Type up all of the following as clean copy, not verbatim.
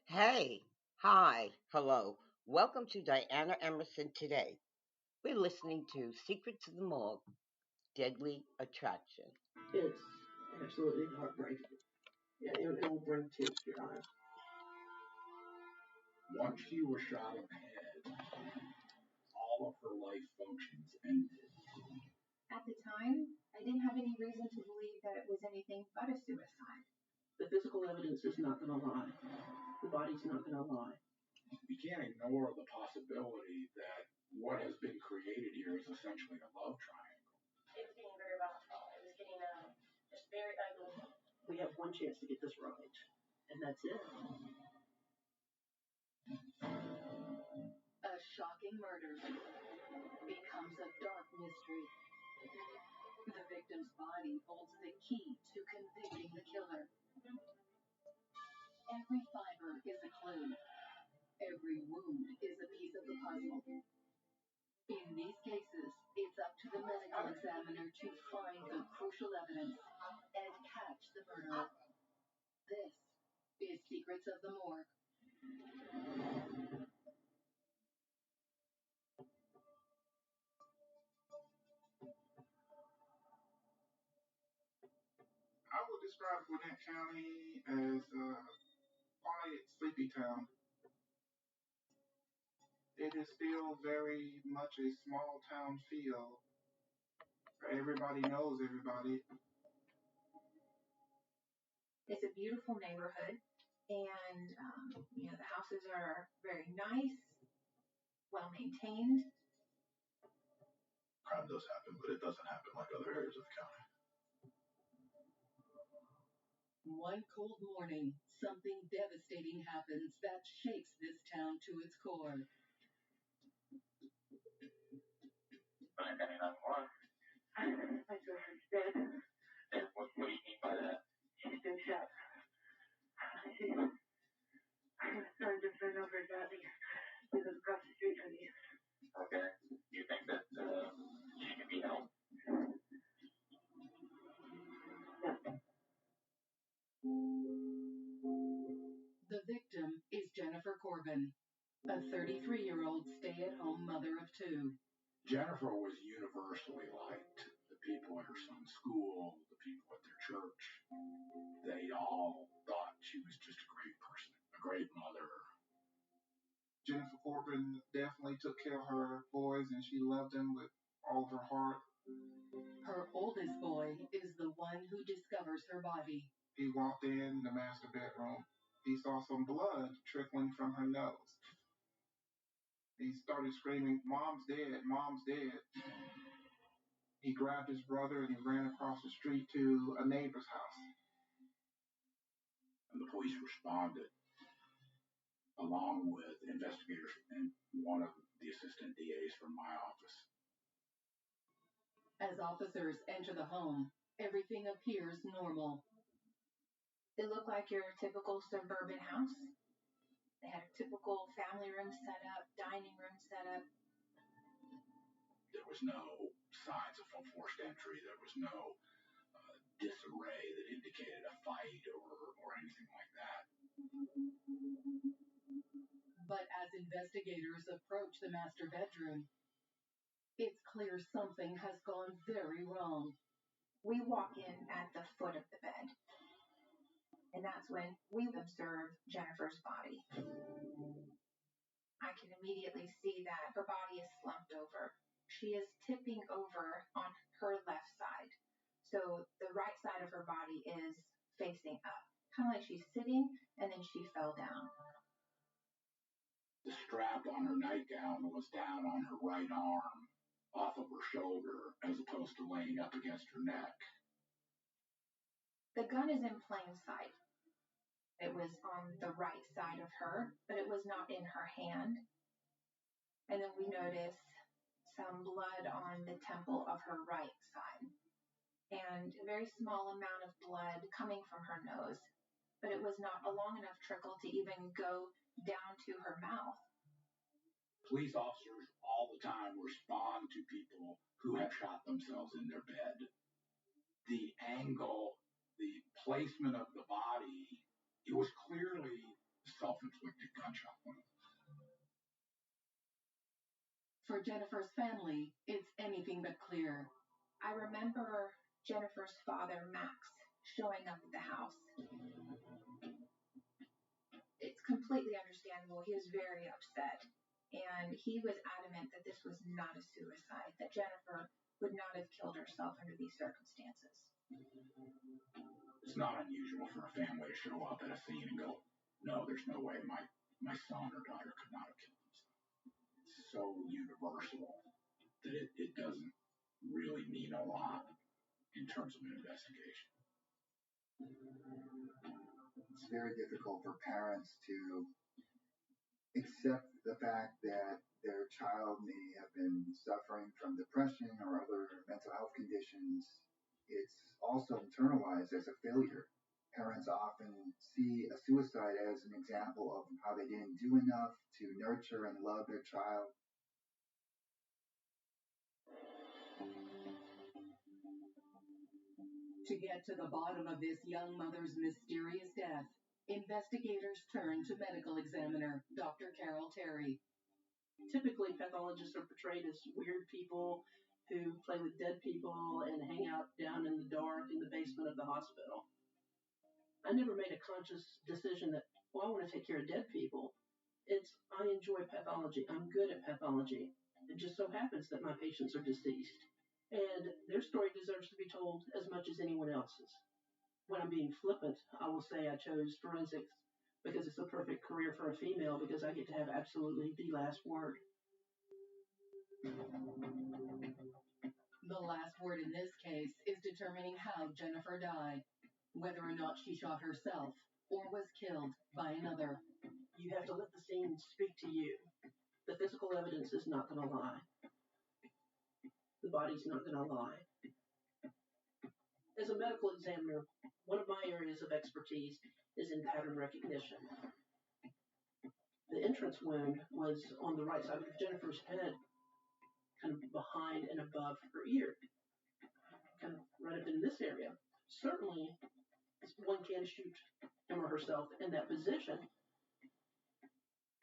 Hey, hi, hello. Welcome to Diana Emerson today. We're listening to Secrets of the Morgue, Deadly Attraction. It's absolutely heartbreaking. Yeah, it will bring tears to your eyes. Once she was shot in the head, all of her life functions ended. At the time, I didn't have any reason to believe that it was anything but a suicide. The physical evidence is not going to lie. The body's not going to lie. We can't ignore the possibility that what has been created here is essentially a love triangle. It's getting very volatile. It was getting just very ugly. We have one chance to get this right, and that's it. A shocking murder becomes a dark mystery. The victim's body holds the key to convicting the killer. Every fiber is a clue. Every wound is a piece of the puzzle. In these cases, it's up to the medical examiner to find the crucial evidence and catch the murderer. This is Secrets of the Morgue. I would describe Gwinnett County as a quiet, sleepy town. It is still very much a small town feel. Everybody knows everybody. It's a beautiful neighborhood, and the houses are very nice, well maintained. Crime does happen, but it doesn't happen like other areas of the county. One cold morning, something devastating happens that shakes this town to its core. 991. My girlfriend's dead. And what do you mean by that? She's been shot. My son just ran over a body. He lives across the street from you. Okay. You think that she can be helped? The victim is Jennifer Corbin, a 33-year-old stay-at-home mother of two. Jennifer was universally liked. The people at her son's school, the people at their church, they all thought she was just a great person, a great mother. Jennifer Corbin definitely took care of her boys and she loved them with all of her heart. Her oldest boy is the one who discovers her body. He walked in the master bedroom. He saw some blood trickling from her nose. He started screaming, "Mom's dead, Mom's dead." He grabbed his brother and he ran across the street to a neighbor's house. And the police responded, along with investigators and one of the assistant DAs from my office. As officers enter the home, everything appears normal. It looked like your typical suburban house. They had a typical family room set up, dining room set up. There was no signs of a forced entry. There was no disarray that indicated a fight or anything like that. But as investigators approach the master bedroom, it's clear something has gone very wrong. We walk in at the foot of the bed, and that's when we observe Jennifer's body. I can immediately see that her body is slumped over. She is tipping over on her left side. So the right side of her body is facing up, kind of like she's sitting and then she fell down. The strap on her nightgown was down on her right arm, off of her shoulder, as opposed to laying up against her neck. The gun is in plain sight. It was on the right side of her, but it was not in her hand. And then we notice some blood on the temple of her right side and a very small amount of blood coming from her nose, but it was not a long enough trickle to even go down to her mouth. Police officers all the time respond to people who have shot themselves in their bed. The angle, the placement of the body, it was clearly self-inflicted gunshot wound. For Jennifer's family, it's anything but clear. I remember Jennifer's father, Max, showing up at the house. It's completely understandable. He was very upset. And he was adamant that this was not a suicide, that Jennifer would not have killed herself under these circumstances. It's not unusual for a family to show up at a scene and go, no, there's no way my son or daughter could not have killed themselves. It's so universal that it doesn't really mean a lot in terms of an investigation. It's very difficult for parents to accept the fact that their child may have been suffering from depression or other mental health conditions. It's also internalized as a failure. Parents often see a suicide as an example of how they didn't do enough to nurture and love their child. To get to the bottom of this young mother's mysterious death, investigators turn to medical examiner Dr. Carol Terry. Typically, pathologists are portrayed as weird people who play with dead people and hang out down in the dark in the basement of the hospital. I never made a conscious decision that, well, I want to take care of dead people. I enjoy pathology. I'm good at pathology. It just so happens that my patients are deceased. And their story deserves to be told as much as anyone else's. When I'm being flippant, I will say I chose forensics because it's the perfect career for a female because I get to have absolutely the last word. The last word in this case is determining how Jennifer died, whether or not she shot herself or was killed by another. You have to let the scene speak to you. The physical evidence is not going to lie. The body's not going to lie. As a medical examiner, one of my areas of expertise is in pattern recognition. The entrance wound was on the right side of Jennifer's head, kind of behind and above her ear, kind of right up in this area. Certainly, one can shoot him or herself in that position,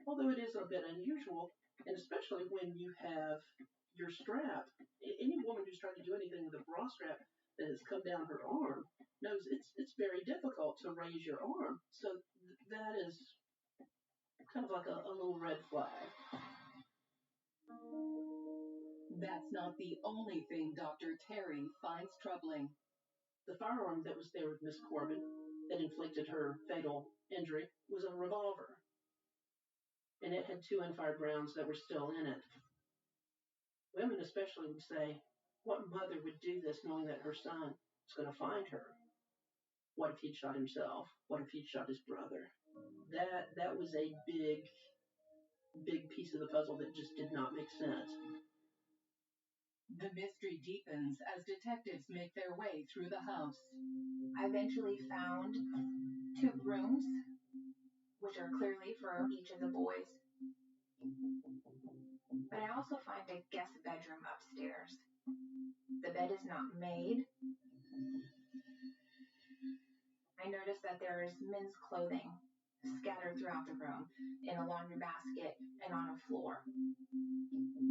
although it is a bit unusual, and especially when you have your strap. Any woman who's trying to do anything with a bra strap that has come down her arm knows it's very difficult to raise your arm. So that is kind of like a little red flag. That's not the only thing Dr. Terry finds troubling. The firearm that was there with Miss Corbin that inflicted her fatal injury was a revolver. And it had 2 unfired rounds that were still in it. Women especially would say, what mother would do this knowing that her son was going to find her? What if he'd shot himself? What if he'd shot his brother? That was a big piece of the puzzle that just did not make sense. The mystery deepens as detectives make their way through the house. I eventually found 2 rooms, which are clearly for each of the boys. But I also find a guest bedroom upstairs. The bed is not made. I notice that there is men's clothing scattered throughout the room in a laundry basket and on a floor.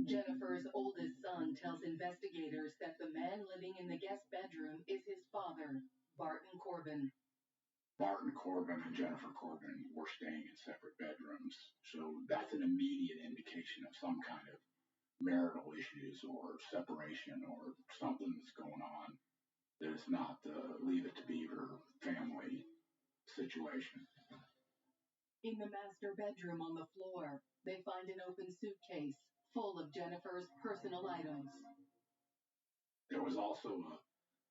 Jennifer's oldest son tells investigators that the man living in the guest bedroom is his father, Barton Corbin. Barton Corbin and Jennifer Corbin were staying in separate bedrooms, so that's an immediate indication of some kind of marital issues or separation or something that's going on that is not Leave It to Beaver family situation. In the master bedroom on the floor, they find an open suitcase full of Jennifer's personal items. There was also a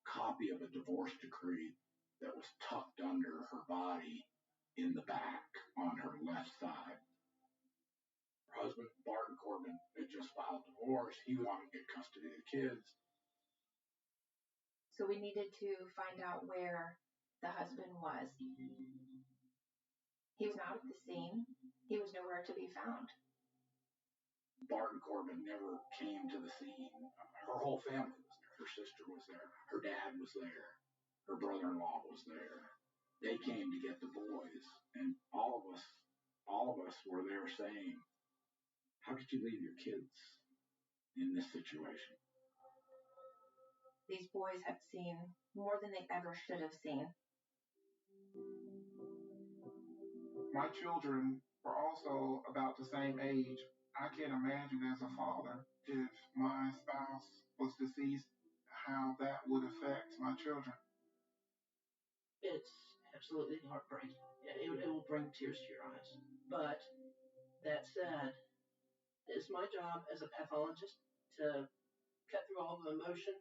copy of a divorce decree that was tucked under her body in the back on her left side. Her husband, Barton Corbin, had just filed divorce. He wanted to get custody of the kids. So we needed to find out where the husband was. He was not at the scene. He was nowhere to be found. Barton Corbin never came to the scene. Her whole family was there. Her sister was there. Her dad was there. Her brother-in-law was there. They came to get the boys, and all of us us where they were saying, how could you leave your kids in this situation? These boys have seen more than they ever should have seen. My children were also about the same age. I can't imagine as a father if my spouse was deceased, how that would affect my children. It's absolutely heartbreaking. It will bring tears to your eyes. But that said, it's my job as a pathologist to cut through all the emotion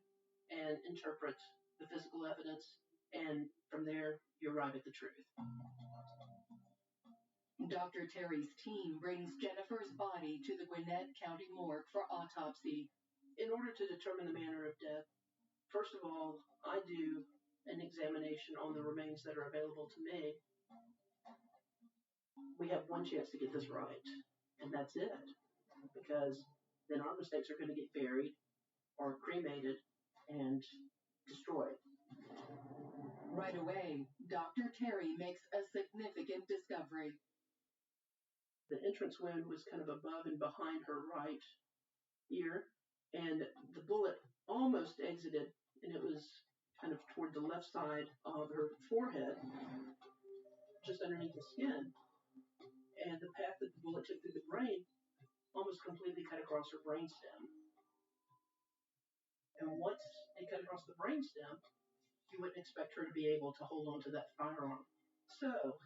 and interpret the physical evidence, and from there, you arrive at the truth. Dr. Terry's team brings Jennifer's body to the Gwinnett County Morgue for autopsy. In order to determine the manner of death, first of all, I do an examination on the remains that are available to me. We have one chance to get this right, and that's it. Because then our mistakes are going to get buried or cremated and destroyed. Right away, Dr. Terry makes a significant discovery. The entrance wound was kind of above and behind her right ear, and the bullet almost exited, and it was kind of toward the left side of her forehead, just underneath the skin. And the path that the bullet took through the brain almost completely cut across her brainstem. And once it cut across the brainstem, you wouldn't expect her to be able to hold on to that firearm. So,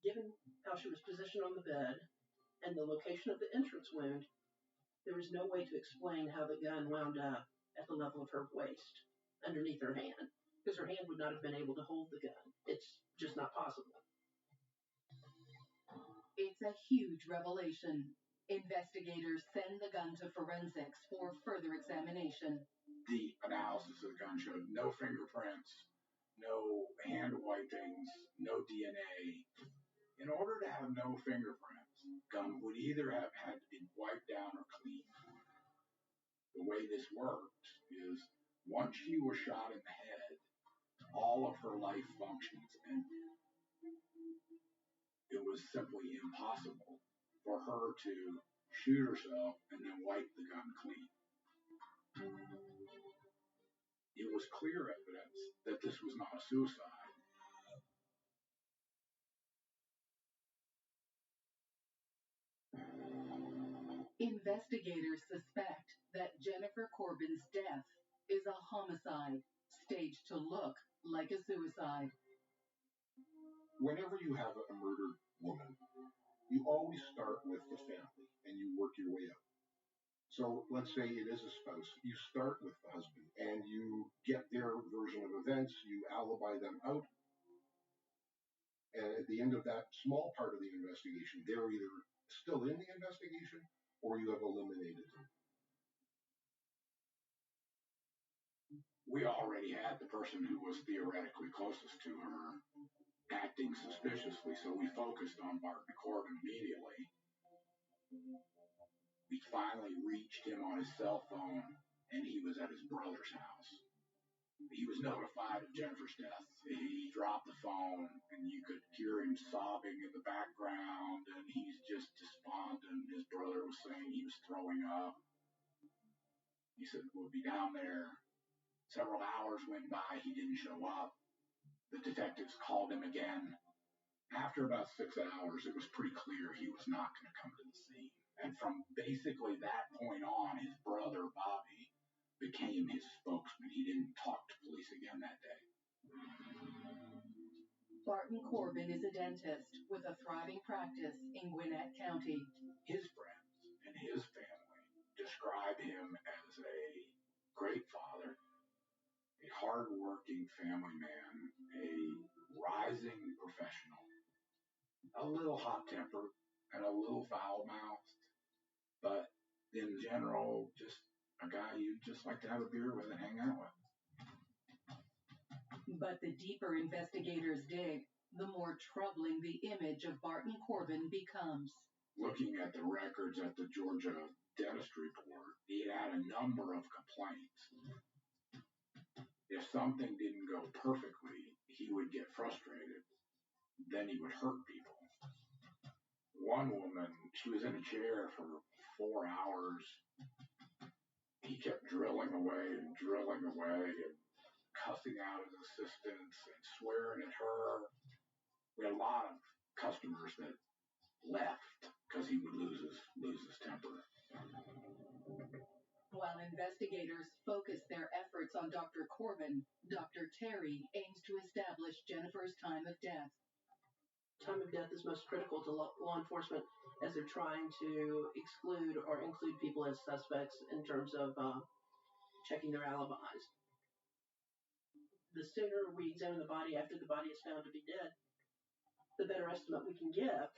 given how she was positioned on the bed and the location of the entrance wound, there was no way to explain how the gun wound up at the level of her waist, underneath her hand, because her hand would not have been able to hold the gun. It's just not possible. It's a huge revelation. Investigators send the gun to forensics for further examination. The analysis of the gun showed no fingerprints, no hand wipings, no DNA. In order to have no fingerprints, the gun would either have had to be wiped down or cleaned. The way this worked is once she was shot in the head, all of her life functions ended. It was simply impossible for her to shoot herself and then wipe the gun clean. It was clear evidence that this was not a suicide. Investigators suspect that Jennifer Corbin's death is a homicide, staged to look like a suicide. Whenever you have a murdered woman, you always start with the family and you work your way up. So let's say it is a spouse. You start with the husband and you get their version of events, you alibi them out. And at the end of that small part of the investigation, they're either still in the investigation or you have eliminated them. We already had the person who was theoretically closest to her acting suspiciously, so we focused on Barton Corbin immediately. We finally reached him on his cell phone, and he was at his brother's house. He was notified of Jennifer's death. He dropped the phone, and you could hear him sobbing in the background, and he's just despondent. His brother was saying he was throwing up. He said, we'll be down there. Several hours went by. He didn't show up. The detectives called him again. After about 6 hours, it was pretty clear he was not going to come to the scene. And from basically that point on, his brother, Bobby, became his spokesman. He didn't talk to police again that day. Barton Corbin is a dentist with a thriving practice in Gwinnett County. His friends and his family describe him as a great father, a hard-working family man, a rising professional, a little hot-tempered and a little foul-mouthed, but in general, just a guy you'd just like to have a beer with and hang out with. But the deeper investigators dig, the more troubling the image of Barton Corbin becomes. Looking at the records at the Georgia Dentistry Board, he had a number of complaints. If something didn't go perfectly, he would get frustrated. Then he would hurt people. One woman, she was in a chair for 4 hours. He kept drilling away and cussing out his assistants and swearing at her. We had a lot of customers that left because he would lose his temper. While investigators focus their efforts on Dr. Corbin, Dr. Terry aims to establish Jennifer's time of death. Time of death is most critical to law enforcement as they're trying to exclude or include people as suspects in terms of checking their alibis. The sooner we examine the body after the body is found to be dead, the better estimate we can give.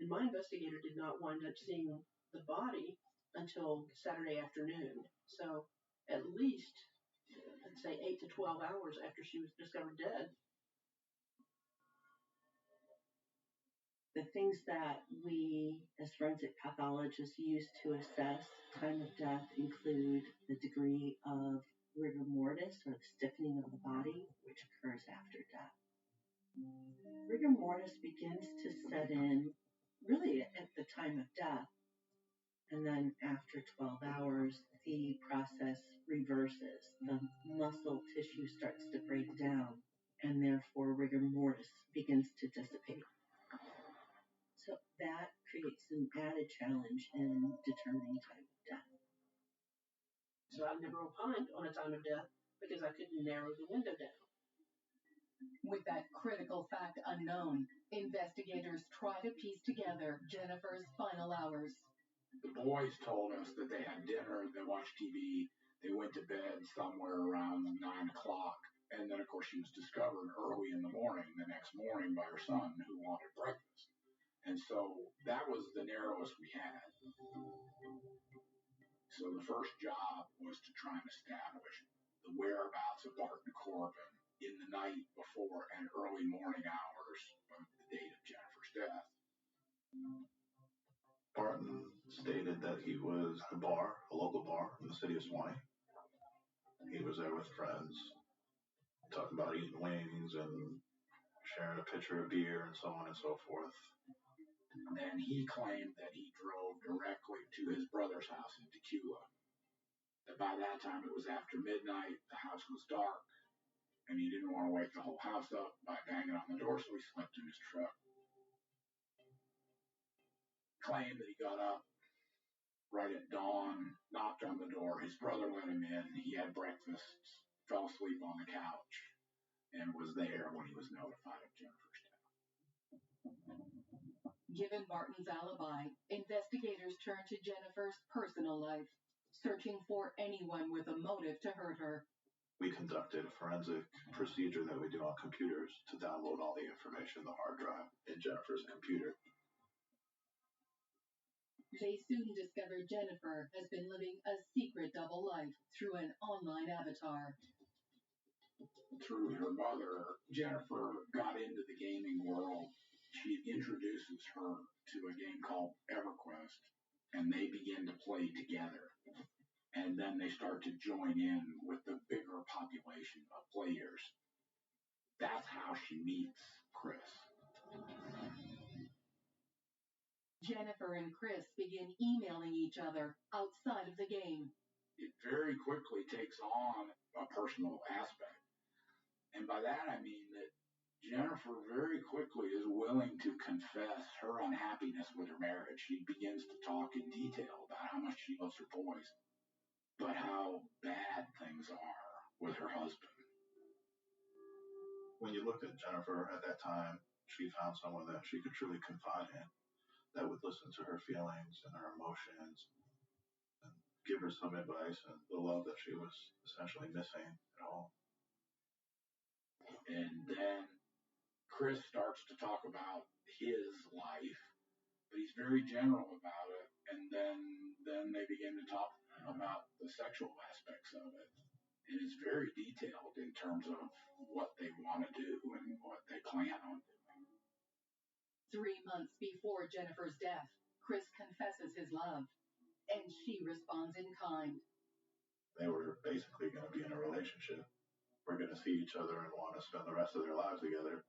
And my investigator did not wind up seeing the body until Saturday afternoon. So at least, I'd say 8 to 12 hours after she was discovered dead. The things that we as forensic pathologists use to assess time of death include the degree of rigor mortis, or the stiffening of the body, which occurs after death. Rigor mortis begins to set in really at the time of death, and then after 12 hours, the process reverses. The muscle tissue starts to break down, and therefore rigor mortis begins to dissipate. So that creates an added challenge in determining time of death. So I never opined on a time of death because I couldn't narrow the window down. With that critical fact unknown, investigators try to piece together Jennifer's final hours. The boys told us that they had dinner, they watched TV, they went to bed somewhere around 9 o'clock. And then, of course, she was discovered early in the morning, the next morning, by her son who wanted breakfast. And so that was the narrowest we had. So the first job was to try and establish the whereabouts of Barton Corbin in the night before and early morning hours of the date of Jennifer's death. Barton stated that he was at a bar, a local bar in the city of Swanee. He was there with friends, talking about eating wings and sharing a pitcher of beer and so on and so forth. Then he claimed that he drove directly to his brother's house in Tequila. That by that time it was after midnight, the house was dark, and he didn't want to wake the whole house up by banging on the door, so he slept in his truck. Claimed that he got up right at dawn, knocked on the door, his brother let him in, he had breakfast, fell asleep on the couch, and was there when he was notified of Jennifer's death. Given Barton's alibi, investigators turn to Jennifer's personal life, searching for anyone with a motive to hurt her. We conducted a forensic procedure that we do on computers to download all the information, the hard drive, in Jennifer's computer. They soon discover Jennifer has been living a secret double life through an online avatar. Through her mother, Jennifer got into the gaming world. She introduces her to a game called EverQuest, and they begin to play together. And then they start to join in with the bigger population of players. That's how she meets Chris. Jennifer and Chris begin emailing each other outside of the game. It very quickly takes on a personal aspect. And by that I mean that Jennifer very quickly is willing to confess her unhappiness with her marriage. She begins to talk in detail about how much she loves her boys, but how bad things are with her husband. When you looked at Jennifer at that time, she found someone that she could truly confide in, that would listen to her feelings and her emotions, and give her some advice and the love that she was essentially missing at home. And then Chris starts to talk about his life, but he's very general about it. And then they begin to talk about the sexual aspects of it. And it's very detailed in terms of what they want to do and what they plan on doing. 3 months before Jennifer's death, Chris confesses his love, and she responds in kind. They were basically going to be in a relationship. We're going to see each other and want to spend the rest of their lives together.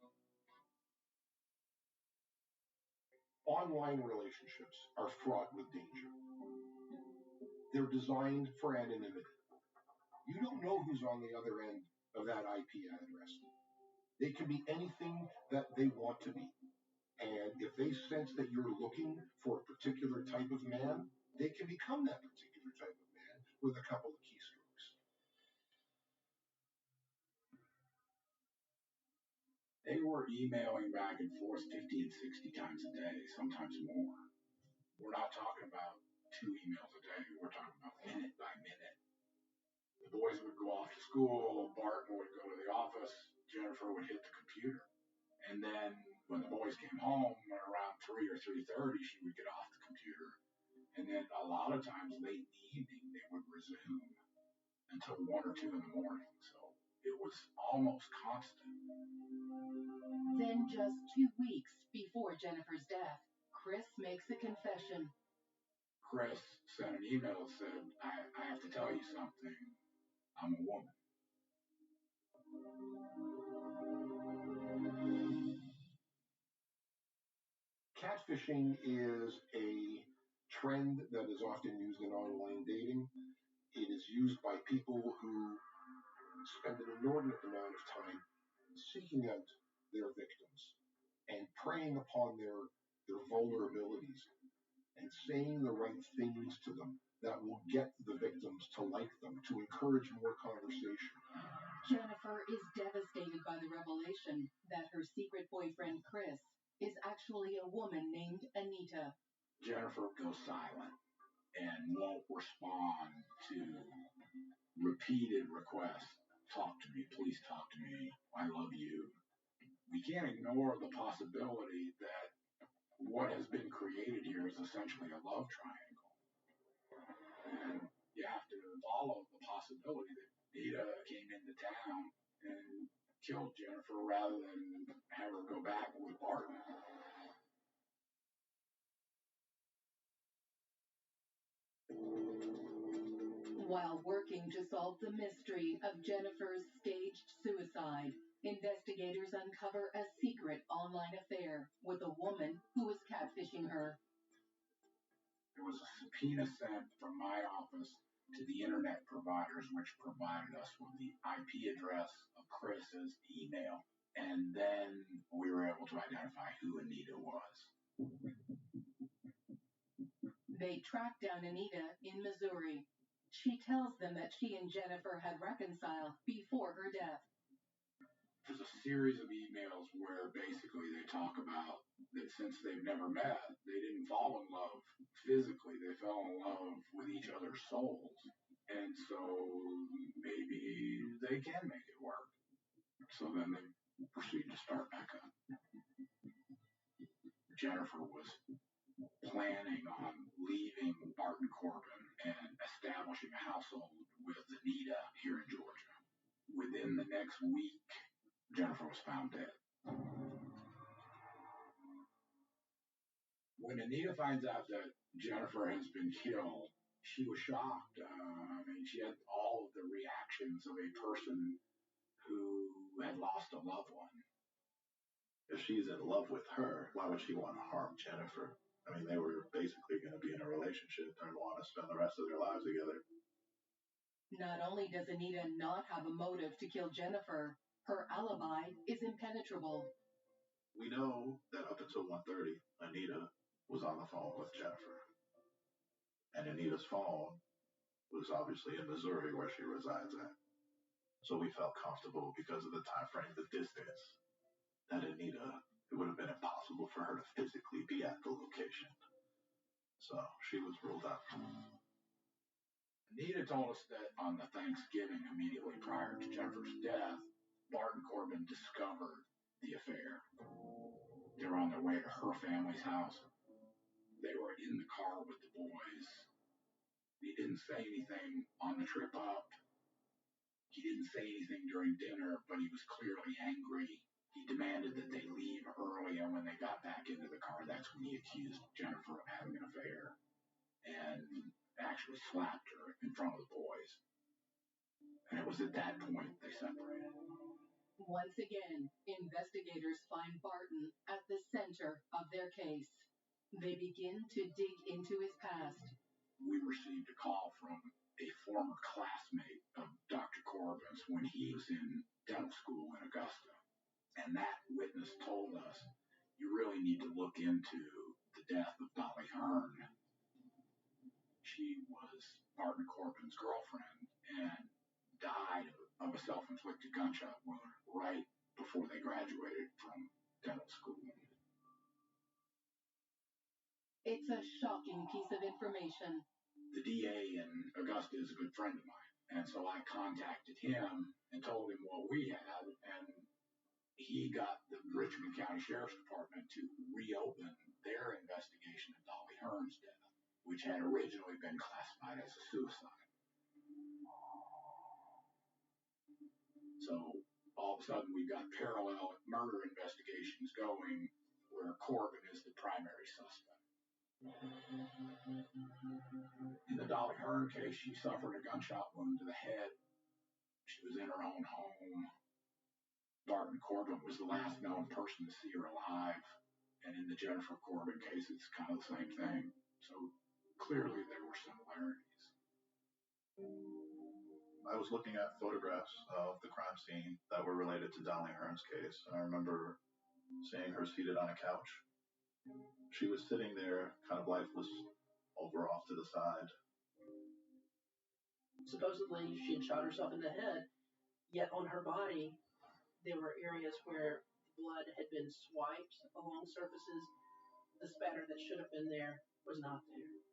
Online relationships are fraught with danger. They're designed for anonymity. You don't know who's on the other end of that IP address. They can be anything that they want to be. And if they sense that you're looking for a particular type of man, they can become that particular type of man with a couple of keystrokes. They were emailing back and forth 50 and 60 times a day, sometimes more. We're not talking about 2 emails a day. We're talking about minute by minute. The boys would go off to school. Barton would go to the office. Jennifer would hit the computer. And then when the boys came home around 3 or 3:30, she would get off the computer. And then a lot of times late in the evening, they would resume until 1 or 2 in the morning. So it was almost constant. Then just 2 weeks before Jennifer's death, Chris makes a confession. Chris sent an email that said, I have to tell you something. I'm a woman. Catfishing is a trend that is often used in online dating. It is used by people who spend an inordinate amount of time seeking out their victims and preying upon their vulnerabilities and saying the right things to them that will get the victims to like them, to encourage more conversation. Jennifer is devastated by the revelation that her secret boyfriend, Chris, is actually a woman named Anita. Jennifer goes silent and won't respond to repeated requests. Talk to me, please talk to me. I love you. We can't ignore the possibility that what has been created here is essentially a love triangle. And you have to follow the possibility that Anita came into town and killed Jennifer rather than have her go back with Barton. While working to solve the mystery of Jennifer's staged suicide, investigators uncover a secret online affair with a woman who was catfishing her. There was a subpoena sent from my office to the internet providers, which provided us with the IP address of Chris's email. And then we were able to identify who Anita was. They track down Anita in Missouri. She tells them that she and Jennifer had reconciled before her death. There's a series of emails where basically they talk about that since they've never met, they didn't fall in love physically. They fell in love with each other's souls. And so maybe they can make it work. So then they proceed to start back up. Jennifer was planning on leaving Barton Corbin and establishing a household with Anita here in Georgia. Within the next week, Jennifer was found dead. When Anita finds out that Jennifer has been killed, she was shocked. She had all of the reactions of a person who had lost a loved one. If she's in love with her, why would she want to harm Jennifer? I mean, they were basically going to be in a relationship and want to spend the rest of their lives together. Not only does Anita not have a motive to kill Jennifer, her alibi is impenetrable. We know that up until 1:30, Anita was on the phone with Jennifer. And Anita's phone was obviously in Missouri where she resides at. So we felt comfortable because of the time frame, the distance, that Anita, it would have been impossible for her to physically be at the location. So she was ruled out. Anita told us that on the Thanksgiving immediately prior to Jennifer's death, Barton Corbin discovered the affair. They were on their way to her family's house. They were in the car with the boys. He didn't say anything on the trip up. He didn't say anything during dinner, but he was clearly angry. He demanded that they leave early, and when they got back into the car, that's when he accused Jennifer of having an affair and actually slapped her in front of the boys. And it was at that point they separated. Once again, investigators find Barton at the center of their case. They begin to dig into his past. We received a call from a former classmate of Dr. Corbin's when he was in dental school in Augusta. And that witness told us, you really need to look into the death of Dolly Hearn. She was Martin Corbin's girlfriend and died of a self-inflicted gunshot wound right before they graduated from dental school. It's a shocking piece of information. The DA in Augusta is a good friend of mine, and so I contacted him and told him what we had, and he got the Richmond County Sheriff's Department to reopen their investigation of Dolly Hearn's death, which had originally been classified as a suicide. So all of a sudden we've got parallel murder investigations going where Corbin is the primary suspect. In the Dolly Hearn case, she suffered a gunshot wound to the head. She was in her own home. Barton Corbin was the last known person to see her alive. And in the Jennifer Corbin case, it's kind of the same thing. So clearly there were similarities. I was looking at photographs of the crime scene that were related to Dolly Hearn's case. And I remember seeing her seated on a couch. She was sitting there, kind of lifeless, over off to the side. Supposedly, she had shot herself in the head, yet on her body, there were areas where blood had been swiped along surfaces. The spatter that should have been there was not there.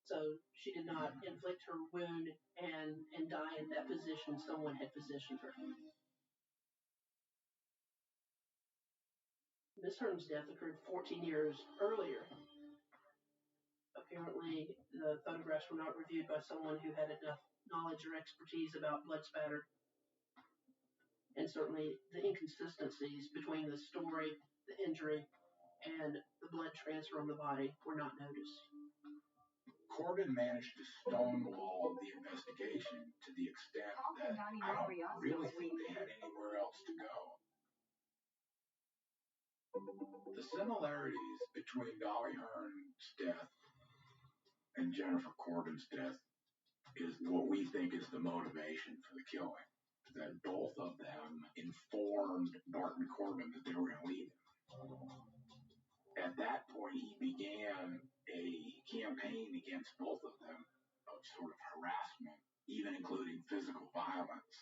So she did not inflict her wound and die in that position. Someone had positioned her. Miss Hearn's death occurred 14 years earlier. Apparently, the photographs were not reviewed by someone who had enough knowledge or expertise about blood spatter. And certainly the inconsistencies between the story, the injury, and the blood transfer on the body were not noticed. Corbin managed to stonewall the investigation to the extent that I don't really think they had anywhere else to go. The similarities between Dolly Hearn's death and Jennifer Corbin's death is what we think is the motivation for the killing. That both of them informed Barton Corbin that they were going to leave him. At that point, he began a campaign against both of them of sort of harassment, even including physical violence.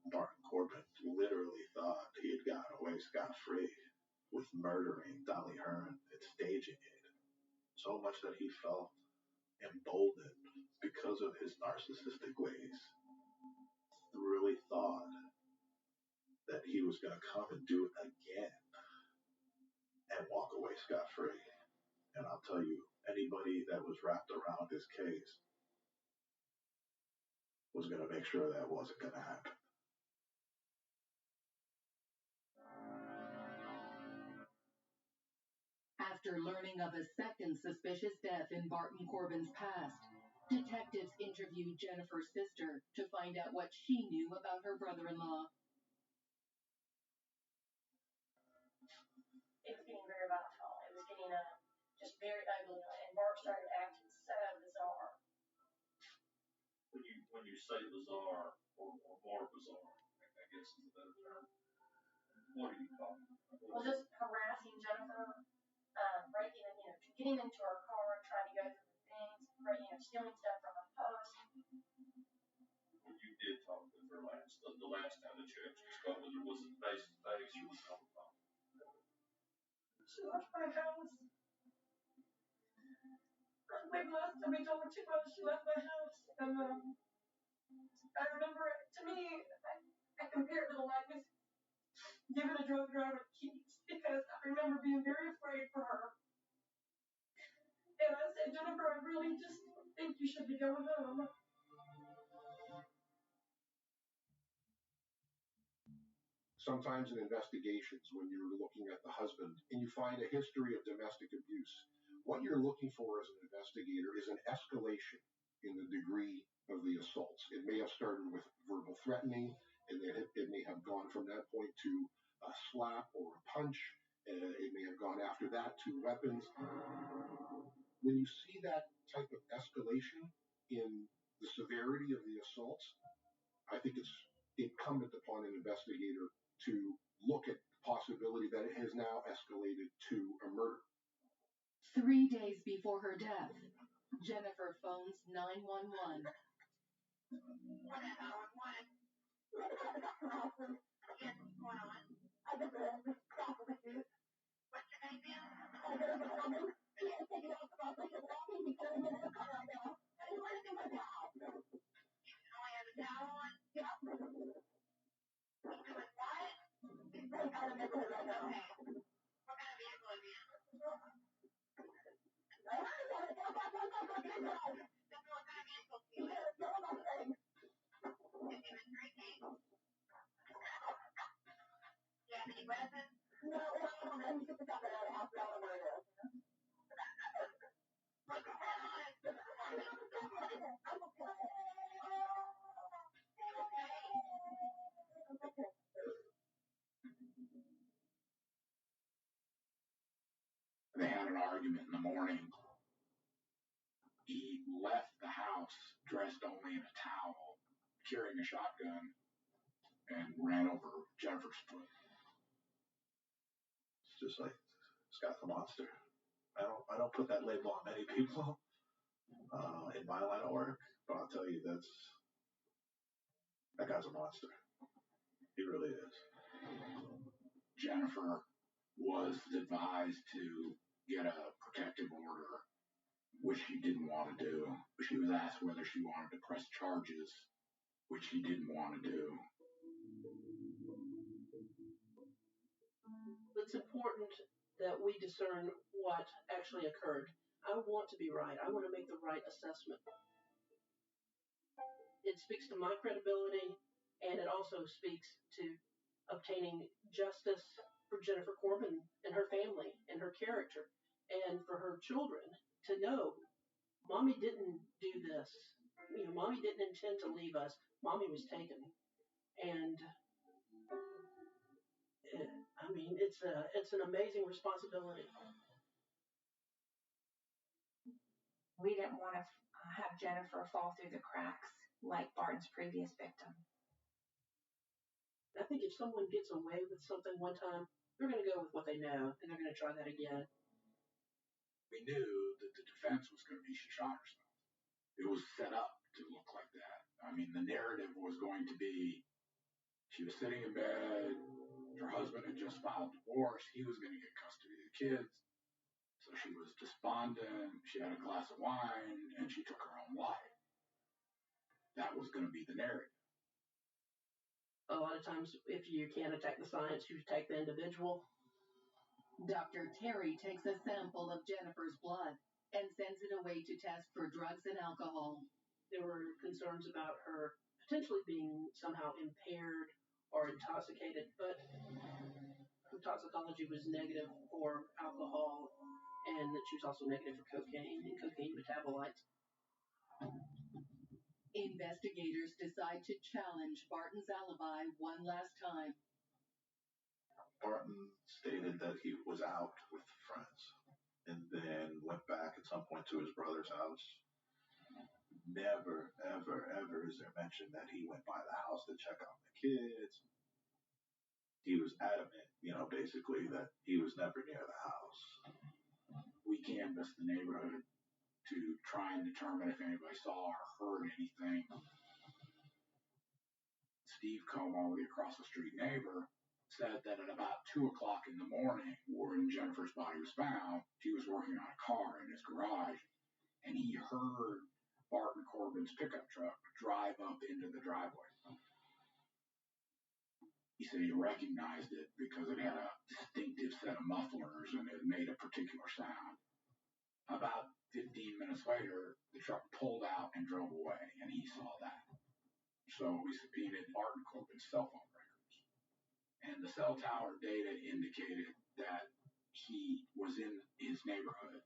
Barton Corbin literally thought he had gotten away scot-free with murdering Dolly Hearn and staging it. So much that he felt emboldened because of his narcissistic ways. Really thought that he was going to come and do it again and walk away scot-free. And I'll tell you, anybody that was wrapped around his case was going to make sure that wasn't going to happen. After learning of a second suspicious death in Barton Corbin's past, detectives interviewed Jennifer's sister to find out what she knew about her brother-in-law. It was getting very volatile. It was getting just very ugly, and Bart started acting so bizarre. When you say bizarre or more bizarre, I guess is a better term. What are you talking about? Well, just harassing Jennifer, breaking, getting into her car and trying to go through the things, stealing stuff from her purse. When you did talk with her the last time that you actually spoke with her, was it face to face or was it on the phone? She left my house. Last time we told her too much, she left my house. And I remember, to me, I compare it to the likeness given a drug driver keys because I remember being very afraid for her. And I said, Jennifer, I really just think you should be going home. Sometimes in investigations, when you're looking at the husband and you find a history of domestic abuse, what you're looking for as an investigator is an escalation in the degree of the assaults. It may have started with verbal threatening, and then it may have gone from that point to a slap or a punch. It may have gone after that, 2 weapons. When you see that type of escalation in the severity of the assaults, I think it's incumbent upon an investigator to look at the possibility that it has now escalated to a murder. 3 days before her death, Jennifer phones 911. They had an argument in the morning. He left the house dressed only in a towel, carrying a shotgun, and ran over Jennifer's foot. It's just like Scott the Monster. I don't put that label on many people in my line of work, but I'll tell you that guy's a monster. He really is. Jennifer was advised to get a protective order, which she didn't want to do. She was asked whether she wanted to press charges, which she didn't want to do. It's important that we discern what actually occurred. I want to be right. I want to make the right assessment. It speaks to my credibility, and it also speaks to obtaining justice for Jennifer Corbin and her family and her character, and for her children to know Mommy didn't do this. Mommy didn't intend to leave us. Mommy was taken. And it's an amazing responsibility. We didn't want to have Jennifer fall through the cracks like Barton's previous victim. I think if someone gets away with something one time, they're going to go with what they know, and they're going to try that again. We knew that the defense was going to be she shot herself. It was set up to look like that. I mean, the narrative was going to be she was sitting in bed, her husband had just filed divorce, he was going to get custody of the kids. So she was despondent, she had a glass of wine, and she took her own life. That was going to be the narrative. A lot of times, if you can't attack the science, you attack the individual. Dr. Terry takes a sample of Jennifer's blood and sends it away to test for drugs and alcohol. There were concerns about her potentially being somehow impaired or intoxicated, but her toxicology was negative for alcohol, and that she was also negative for cocaine and cocaine metabolites. Investigators decide to challenge Barton's alibi one last time. Barton stated that he was out with friends and then went back at some point to his brother's house. Never, ever, ever is there mention that he went by the house to check on the kids. He was adamant, basically that he was never near the house. We canvassed the neighborhood to try and determine if anybody saw or heard anything. Steve Como, the across the street neighbor, said that at about 2 o'clock in the morning, when Jennifer's body was found, he was working on a car in his garage, and he heard Barton Corbin's pickup truck drive up into the driveway. He said he recognized it because it had a distinctive set of mufflers and it made a particular sound. About 15 minutes later, the truck pulled out and drove away, and he saw that. So we subpoenaed Barton Corbin's cell phone records. And the cell tower data indicated that he was in his neighborhood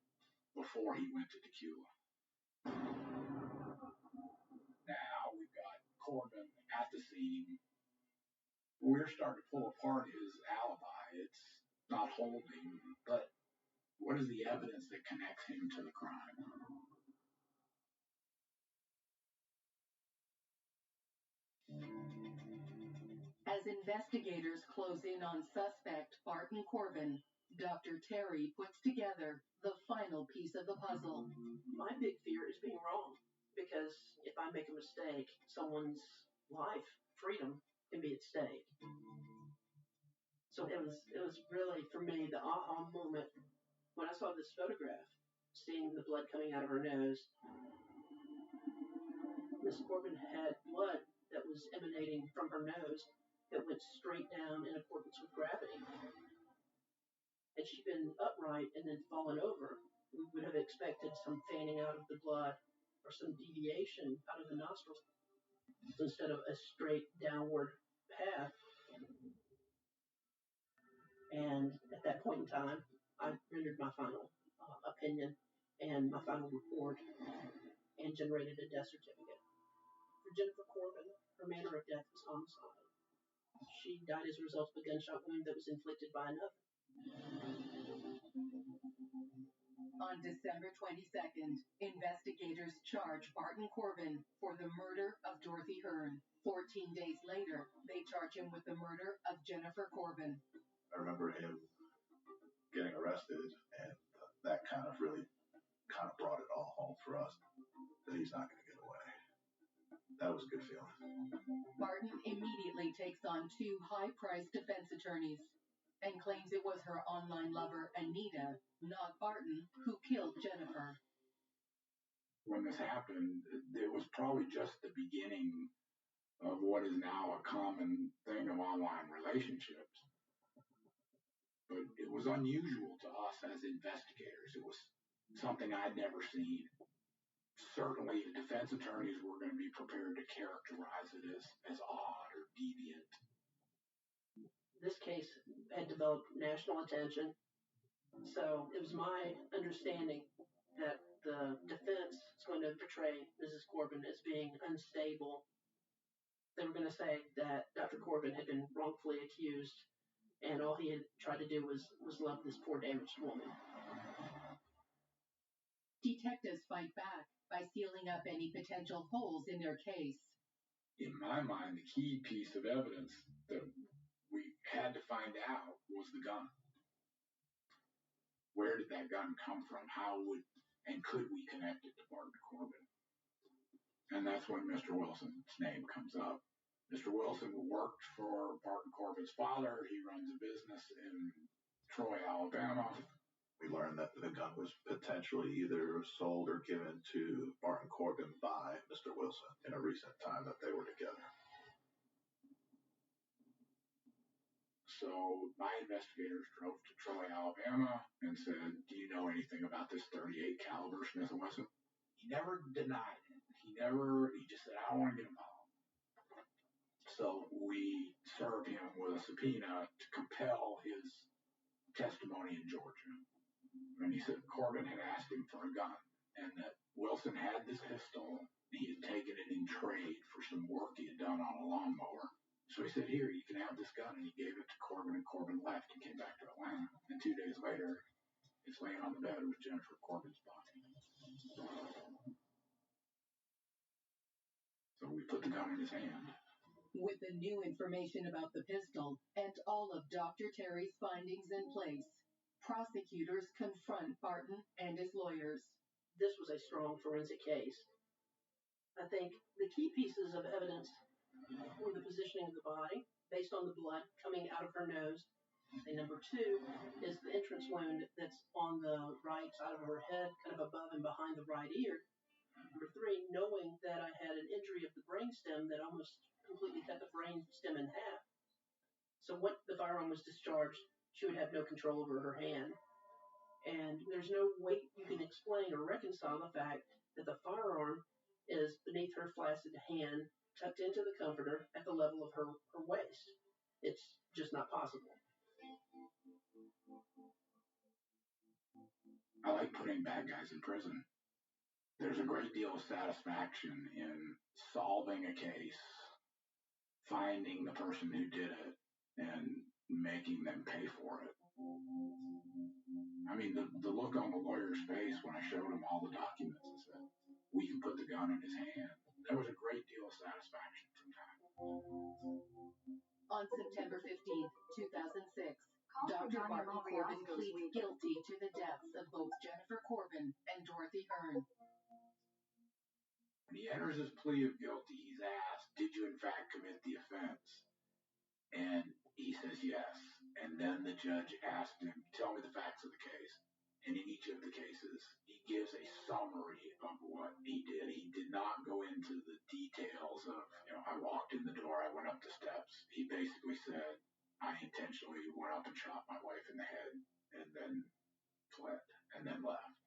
before he went to Tequila. Now we've got Corbin at the scene we're starting to pull apart his alibi. It's not holding, but what is the evidence that connects him to the crime? As investigators close in on suspect Barton Corbin, Dr. Terry puts together the final piece of the puzzle. My big fear is being wrong, because if I make a mistake, someone's life, freedom, can be at stake. So it was really, for me, the aha moment when I saw this photograph, seeing the blood coming out of her nose. Miss Corbin had blood that was emanating from her nose that went straight down in accordance with gravity. Had she been upright and then fallen over, we would have expected some fanning out of the blood or some deviation out of the nostrils instead of a straight downward path. And at that point in time, I rendered my final opinion and my final report and generated a death certificate. For Jennifer Corbin, her manner of death was homicide. She died as a result of a gunshot wound that was inflicted by another. On December 22nd, investigators charge Barton Corbin for the murder of Dorothy Hearn. 14 days later, they charge him with the murder of Jennifer Corbin. I remember him getting arrested, and that kind of really brought it all home for us, that he's not going to get away. That was a good feeling. Barton immediately takes on 2 high-priced defense attorneys and claims it was her online lover, Anita, not Barton, who killed Jennifer. When this happened, it was probably just the beginning of what is now a common thing of online relationships. But it was unusual to us as investigators. It was something I'd never seen. Certainly, the defense attorneys were going to be prepared to characterize it as odd or deviant. This case had developed national attention, so it was my understanding that the defense was going to portray Mrs. Corbin as being unstable. They were going to say that Dr. Corbin had been wrongfully accused, and all he had tried to do was love this poor damaged woman. Detectives fight back by sealing up any potential holes in their case. In my mind, the key piece of evidence that we had to find out was the gun. Where did that gun come from? How would and could we connect it to Barton Corbin? And that's when Mr. Wilson's name comes up. Mr. Wilson worked for Barton Corbin's father. He runs a business in Troy, Alabama. We learned that the gun was potentially either sold or given to Barton Corbin by Mr. Wilson in a recent time that they were together. So my investigators drove to Troy, Alabama, and said, "Do you know anything about this .38 caliber Smith & Wesson?" He never denied it. He just said, "I don't want to get involved." So we served him with a subpoena to compel his testimony in Georgia. And he said Corbin had asked him for a gun, and that Wilson had this pistol, and he had taken it in trade for some work he had done on a lawnmower. So he said, "Here, you can have this gun," and he gave it to Corbin, and Corbin left and came back to Atlanta. And 2 days later, it's laying on the bed with Jennifer Corbin's body. So we put the gun in his hand. With the new information about the pistol and all of Dr. Terry's findings in place, prosecutors confront Barton and his lawyers. This was a strong forensic case. I think the key pieces of evidence were the positioning of the body based on the blood coming out of her nose. And number 2 is the entrance wound that's on the right side of her head, kind of above and behind the right ear. Number 3, knowing that I had an injury of the brainstem that almost completely cut the brainstem in half. So when the firearm was discharged, she would have no control over her hand. And there's no way you can explain or reconcile the fact that the firearm is beneath her flaccid hand, tucked into the comforter at the level of her waist. It's just not possible. I like putting bad guys in prison. There's a great deal of satisfaction in solving a case finding the person who did it and making them pay for it. I mean, the look on the lawyer's face when I showed him all the documents and said, we can put the gun in his hand. There was a great deal of satisfaction from that. On September 15th, 2006, Dr. Martin Corbin pleads guilty to the deaths of both Jennifer Corbin and Dorothy Hearn. When he enters his plea of guilty, he's asked, did you in fact commit the offense? And he says yes. And then the judge asked him, tell me the facts of the case. And in each of the cases, he gives a summary of what he did. He did not go into the details of, I walked in the door, I went up the steps. He basically said, I intentionally went up and shot my wife in the head and then fled and then left.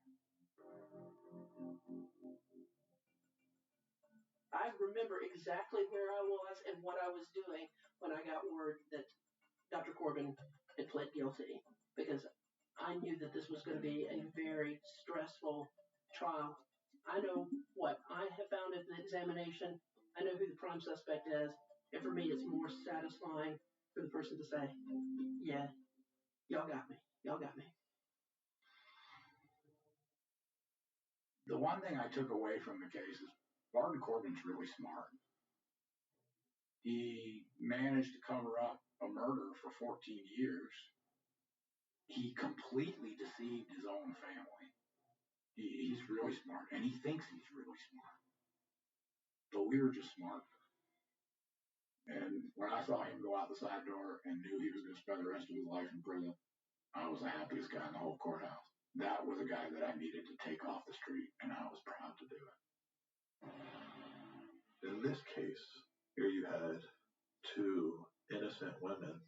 I remember exactly where I was and what I was doing when I got word that Dr. Corbin had pled guilty, because I knew that this was going to be a very stressful trial. I know what I have found at the examination. I know who the prime suspect is. And for me, it's more satisfying for the person to say, yeah, y'all got me. Y'all got me. The one thing I took away from the case is Barton Corbin's really smart. He managed to cover up a murder for 14 years. He completely deceived his own family. He's really smart, and he thinks he's really smart. But we were just smarter. And when I saw him go out the side door and knew he was going to spend the rest of his life in prison, I was the happiest guy in the whole courthouse. That was a guy that I needed to take off the street, and I was proud to do it. In this case, here you had two innocent women.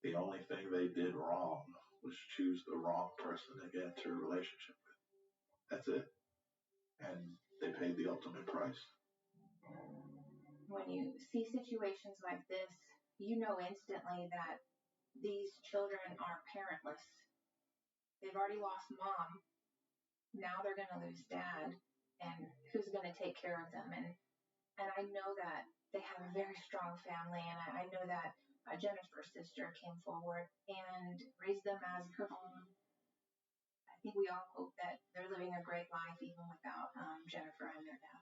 The only thing they did wrong was choose the wrong person to get into a relationship with. That's it. And they paid the ultimate price. When you see situations like this, you know instantly that these children are parentless. They've already lost mom. Now they're going to lose dad. And who's going to take care of them? And I know that they have a very strong family. And I know that Jennifer's sister came forward and raised them as her own. I think we all hope that they're living a great life even without Jennifer and their dad.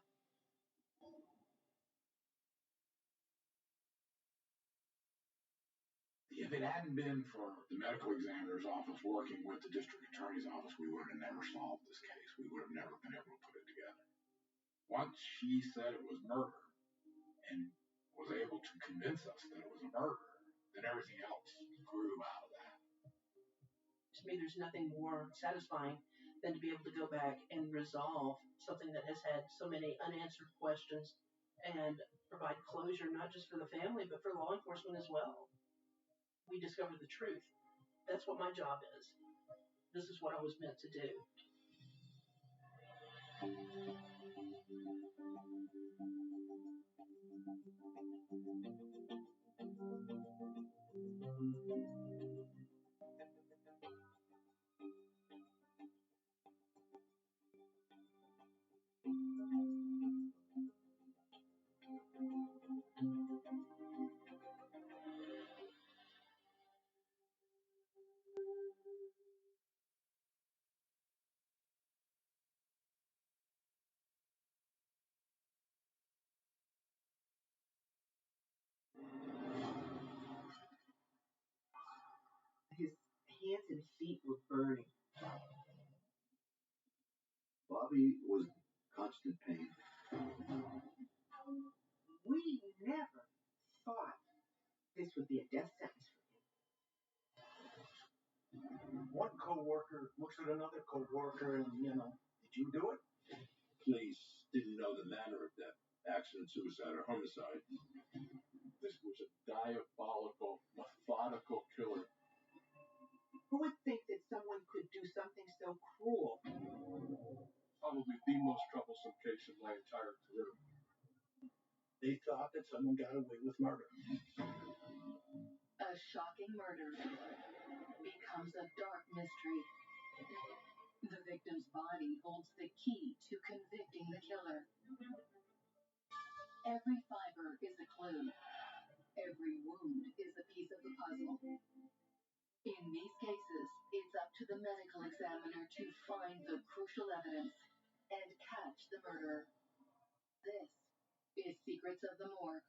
If it hadn't been for the medical examiner's office working with the district attorney's office, we would have never solved this case. We would have never been able to put it together. Once she said it was murder and was able to convince us that it was a murder, then everything else grew out of that. To me, there's nothing more satisfying than to be able to go back and resolve something that has had so many unanswered questions and provide closure, not just for the family, but for law enforcement as well. We discovered the truth. That's what my job is. This is what I was meant to do. His hands and feet were burning. Bobby was in constant pain. We never thought this would be a death sentence for him. One coworker looks at another coworker and, did you do it? Police didn't know the manner of death, accident, suicide, or homicide. This was a diabolical, methodical killer. Who would think that someone could do something so cruel? Probably the most troublesome case in my entire career. They thought that someone got away with murder. A shocking murder becomes a dark mystery. The victim's body holds the key to convicting the killer. Every fiber is a clue. Every wound is a piece of the puzzle. In these cases, it's up to the medical examiner to find the crucial evidence and catch the murderer. This is Secrets of the Morgue.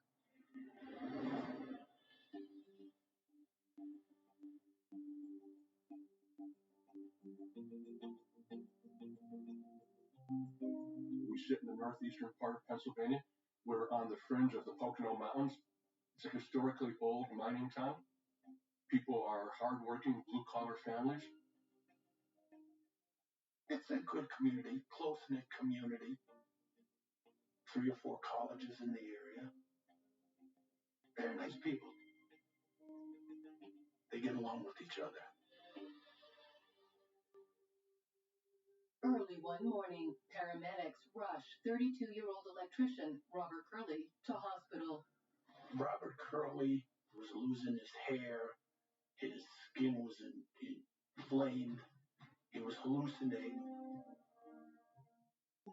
We sit in the northeastern part of Pennsylvania. We're on the fringe of the Pocono Mountains. It's a historically old mining town. People are hardworking, blue-collar families. It's a good community, close-knit community. 3 or 4 colleges in the area. Very nice people. They get along with each other. Early one morning, paramedics rush 32-year-old electrician Robert Curley to hospital. Robert Curley was losing his hair. His skin was inflamed. He was hallucinating.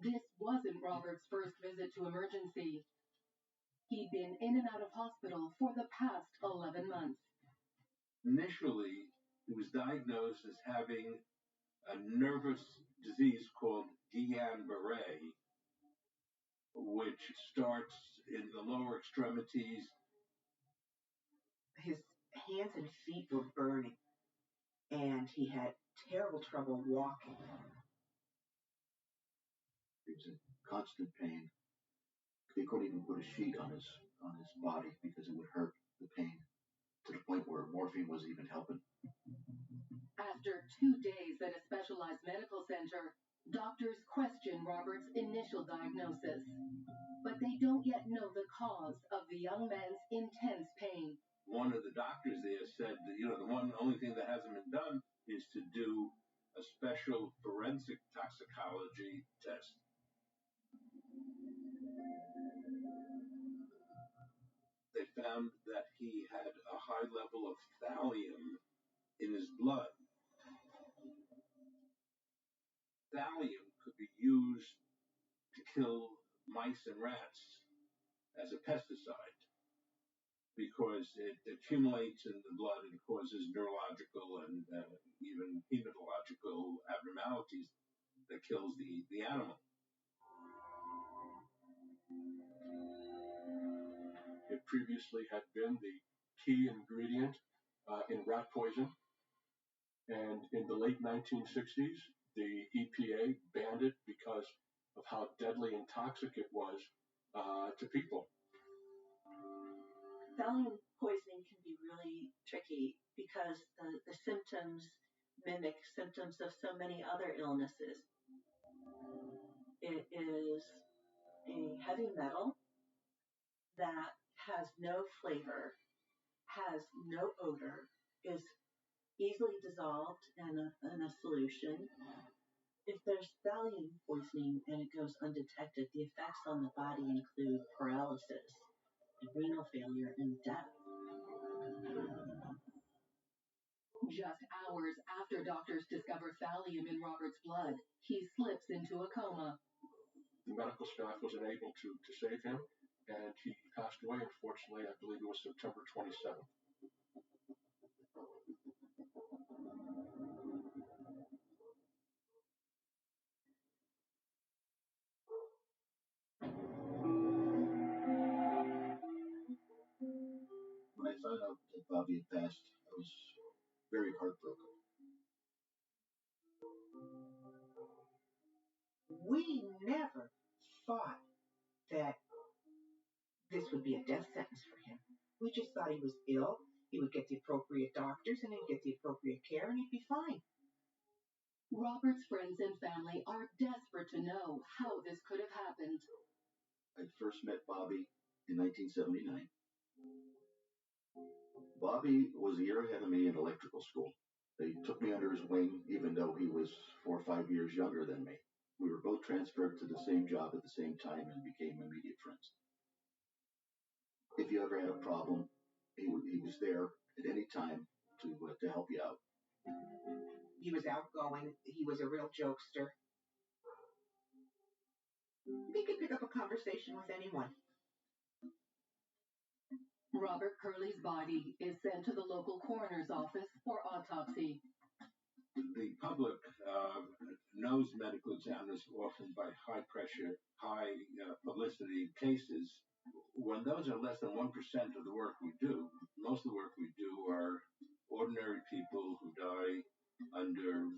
This wasn't Robert's first visit to emergency. He'd been in and out of hospital for the past 11 months. Initially, he was diagnosed as having a nervous disease called Guillain-Barré, which starts in the lower extremities. His hands and feet were burning, and he had terrible trouble walking. He was in constant pain. They couldn't even put a sheet on his body because it would hurt the pain to the point where morphine wasn't even helping. After 2 days at a specialized medical center, doctors question Robert's initial diagnosis. But they don't yet know the cause of the young man's intense pain. One of the doctors there said that, the only thing that hasn't been done is to do a special forensic toxicology test. They found that he had a high level of thallium in his blood. Thallium could be used to kill mice and rats as a pesticide because it accumulates in the blood and causes neurological and even hematological abnormalities that kills the animal. It previously had been the key ingredient in rat poison, and in the late 1960s, the EPA banned it because of how deadly and toxic it was to people. Thallium poisoning can be really tricky because the symptoms mimic symptoms of so many other illnesses. It is a heavy metal that has no flavor, has no odor, is easily dissolved in a solution. If there's thallium poisoning and it goes undetected, the effects on the body include paralysis, renal failure, and death. Just hours after doctors discover thallium in Robert's blood, he slips into a coma. The medical staff was unable to save him, and he passed away, unfortunately. I believe it was September 27th. When I found out that Bobby had passed, I was very heartbroken. We never thought that this would be a death sentence for him. We just thought he was ill, he would get the appropriate doctors, and he'd get the appropriate care, and he'd be fine. Robert's friends and family are desperate to know how this could have happened. I first met Bobby in 1979. Bobby was a year ahead of me in electrical school. They took me under his wing, even though he was 4 or 5 years younger than me. We were both transferred to the same job at the same time and became immediate friends. If you ever had a problem, he was there at any time to help you out. He was outgoing. He was a real jokester. He could pick up a conversation with anyone. Robert Curley's body is sent to the local coroner's office for autopsy. The public knows medical examiners often by high pressure, high publicity cases. When those are less than 1% of the work we do, most of the work we do are ordinary people who die under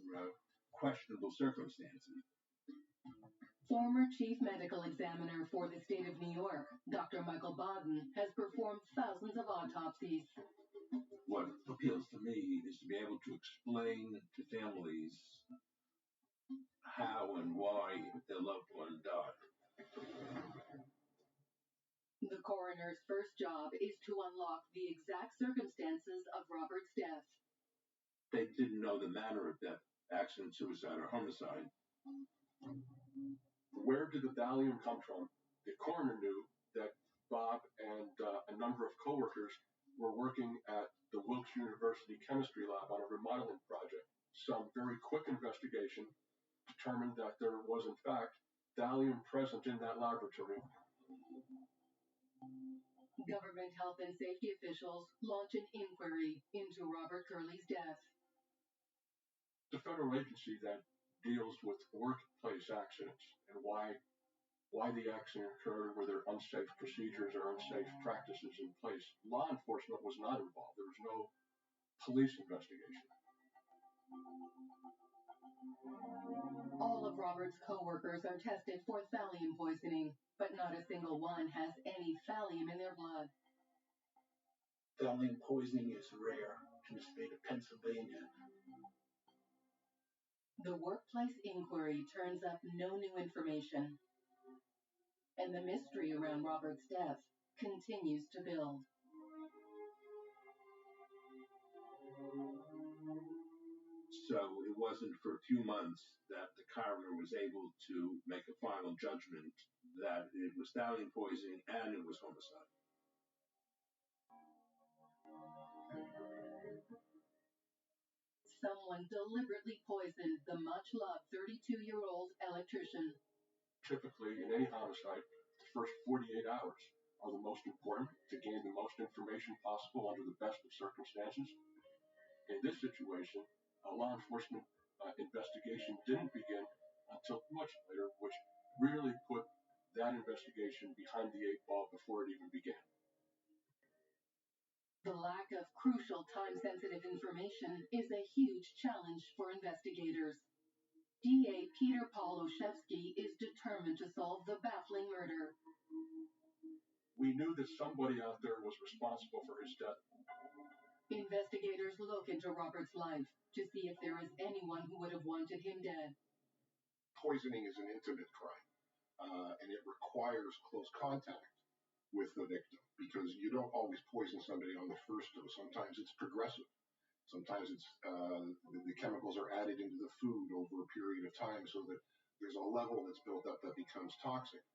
questionable circumstances. Former chief medical examiner for the state of New York, Dr. Michael Baden, has performed thousands of autopsies. What appeals to me is to be able to explain to families how and why their loved one died. The coroner's first job is to unlock the exact circumstances of Robert's death. They didn't know the manner of death, accident, suicide, or homicide. Where did the Valium come from? The coroner knew that Bob and a number of coworkers were working at the Wilkes University chemistry lab on a remodeling project. Some very quick investigation determined that there was, in fact, Valium present in that laboratory. Government health and safety officials launch an inquiry into Robert Curley's death. The federal agency that deals with workplace accidents and why the accident occurred, were there unsafe procedures or unsafe practices in place. Law enforcement was not involved. There was no police investigation. All of Robert's co-workers are tested for thallium poisoning, but not a single one has any thallium in their blood. Thallium poisoning is rare in the state of Pennsylvania. The workplace inquiry turns up no new information, and the mystery around Robert's death continues to build. So it wasn't for a few months that the coroner was able to make a final judgment that it was thallium poisoning and it was homicide. Someone deliberately poisoned the much-loved 32-year-old electrician. Typically, in any homicide, the first 48 hours are the most important to gain the most information possible under the best of circumstances. In this situation, a law enforcement investigation didn't begin until much later, which really put that investigation behind the 8 ball before it even began. The lack of crucial time-sensitive information is a huge challenge for investigators. DA Peter Paul Olszewski is determined to solve the baffling murder. We knew that somebody out there was responsible for his death. Investigators look into Robert's life to see if there is anyone who would have wanted him dead. Poisoning is an intimate crime, and it requires close contact with the victim, because you don't always poison somebody on the first dose. Sometimes it's progressive. Sometimes it's the chemicals are added into the food over a period of time so that there's a level that's built up that becomes toxic.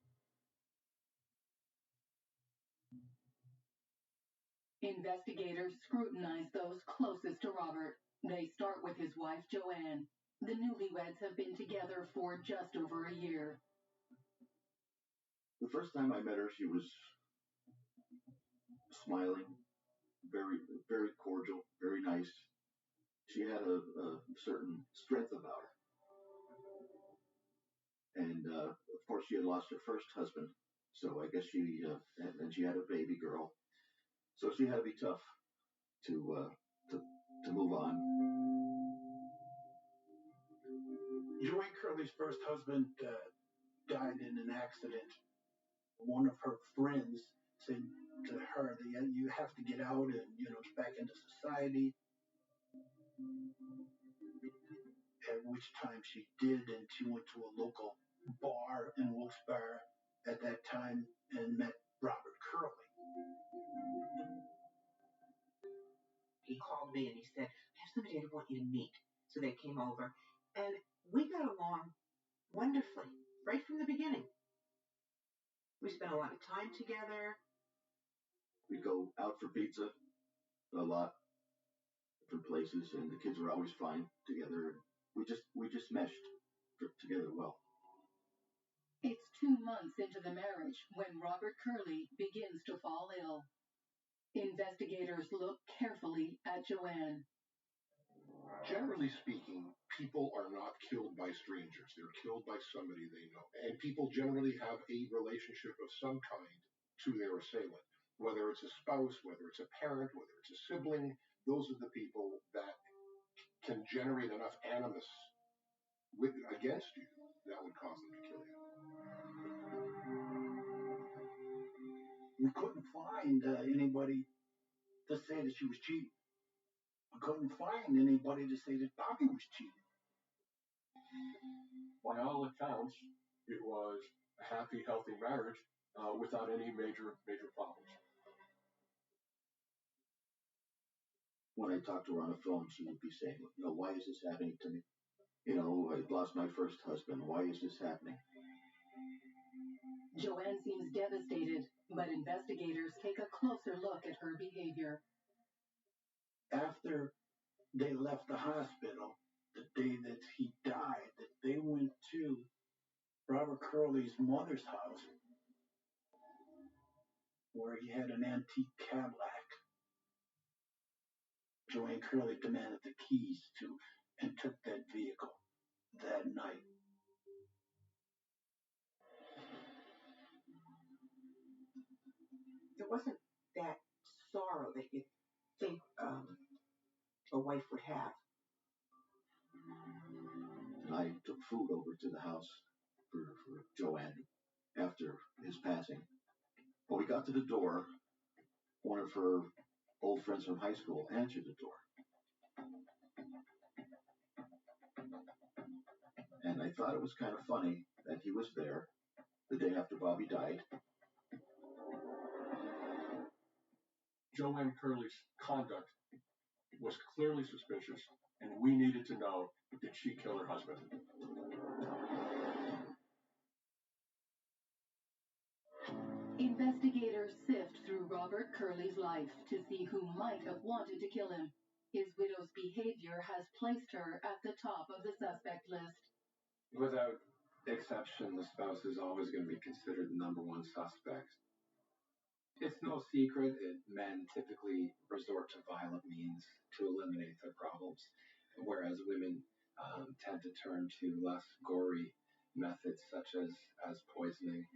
Investigators scrutinize those closest to Robert. They start with his wife, Joanne. The newlyweds have been together for just over a year. The first time I met her, she was smiling, very, very cordial, very nice. She had a certain strength about her. And, of course, she had lost her first husband. So I guess and she had a baby girl. So she had to be tough to move on. Joanne Curley's first husband died in an accident. One of her friends said to her that you have to get out and, back into society. At which time she did, and she went to a local bar in Wilkes-Barre at that time and met Robert Curley. He called me and he said, I have somebody I want you to meet. So they came over, and we got along wonderfully right from the beginning. We spent a lot of time together. We'd go out for pizza a lot, different places, and the kids were always fine together. We just meshed together well. It's 2 months into the marriage when Robert Curley begins to fall ill. Investigators look carefully at Joanne. Generally speaking, people are not killed by strangers. They're killed by somebody they know. And people generally have a relationship of some kind to their assailant, whether it's a spouse, whether it's a parent, whether it's a sibling. Those are the people that can generate enough animus against you that would cause them to kill you. We couldn't find anybody to say that she was cheating. We couldn't find anybody to say that Bobby was cheating. By all accounts, it was a happy, healthy marriage without any major problems. When I talked to her on the phone, she would be saying, why is this happening to me? I lost my first husband. Why is this happening? Joanne seems devastated, but investigators take a closer look at her behavior. After they left the hospital, the day that he died, that they went to Robert Curley's mother's house, where he had an antique Cadillac. Joanne Curley demanded the keys to and took that vehicle that night. There wasn't that sorrow that you think a wife would have. And I took food over to the house for Joanne after his passing. When we got to the door, one of her old friends from high school answered the door. And I thought it was kind of funny that he was there the day after Bobby died. Joanne Curley's conduct was clearly suspicious, and we needed to know, did she kill her husband? Investigators sift through Robert Curley's life to see who might have wanted to kill him. His widow's behavior has placed her at the top of the suspect list. Without exception, the spouse is always going to be considered the number one suspect. It's no secret that men typically resort to violent means to eliminate their problems, whereas women tend to turn to less gory methods such as poisoning.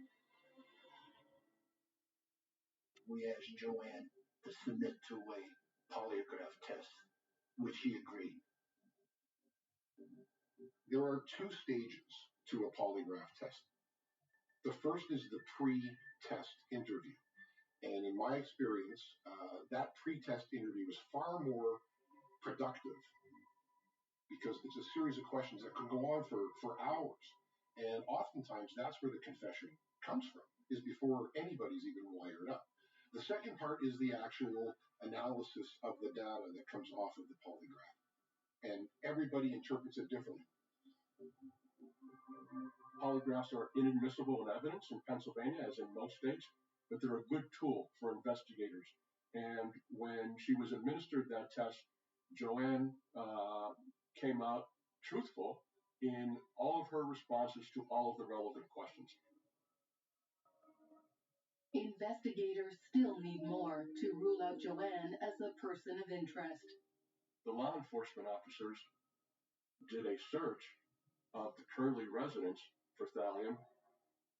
We asked Joanne to submit to a polygraph test, which she agreed. There are two stages to a polygraph test. The first is the pre-test interview. And in my experience, that pre-test interview is far more productive because it's a series of questions that can go on for hours. And oftentimes that's where the confession comes from, is before anybody's even wired up. The second part is the actual analysis of the data that comes off of the polygraph. And everybody interprets it differently. Polygraphs are inadmissible in evidence in Pennsylvania, as in most states, but they're a good tool for investigators. And when she was administered that test, Joanne came out truthful in all of her responses to all of the relevant questions. Investigators still need more to rule out Joanne as a person of interest. The law enforcement officers did a search of the Curley residence for thallium.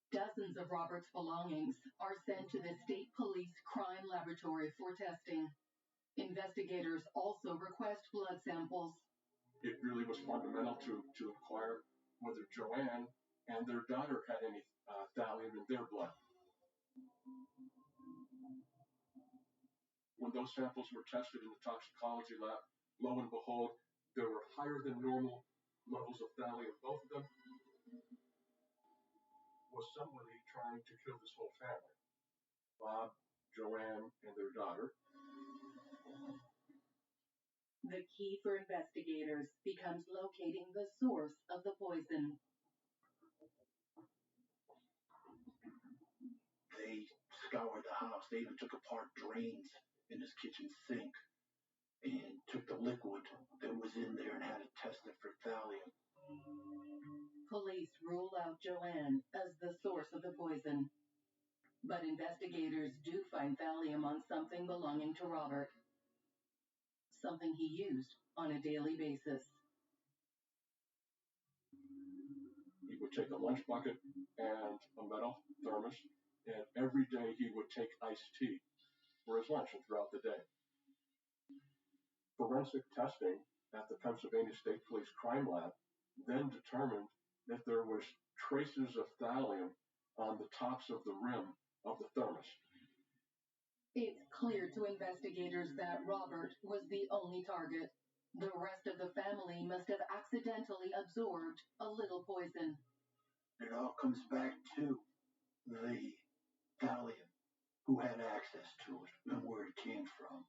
Dozens of Robert's belongings are sent to the State Police Crime Laboratory for testing. Investigators also request blood samples. It really was fundamental to inquire whether Joanne and their daughter had any thallium in their blood. When those samples were tested in the toxicology lab, lo and behold, there were higher than normal levels of thallium. Both of them was somebody trying to kill this whole family. Bob, Joanne, and their daughter. The key for investigators becomes locating the source of the poison. They scoured the house. They even took apart drains in his kitchen sink and took the liquid that was in there and had it tested for thallium. Police rule out Joanne as the source of the poison. But investigators do find thallium on something belonging to Robert, something he used on a daily basis. He would take a lunch bucket and a metal thermos, and every day he would take iced tea for his lunch and throughout the day. Forensic testing at the Pennsylvania State Police Crime Lab then determined that there was traces of thallium on the tops of the rim of the thermos. It's clear to investigators that Robert was the only target. The rest of the family must have accidentally absorbed a little poison. It all comes back to the thallium, who had access to it, and where it came from.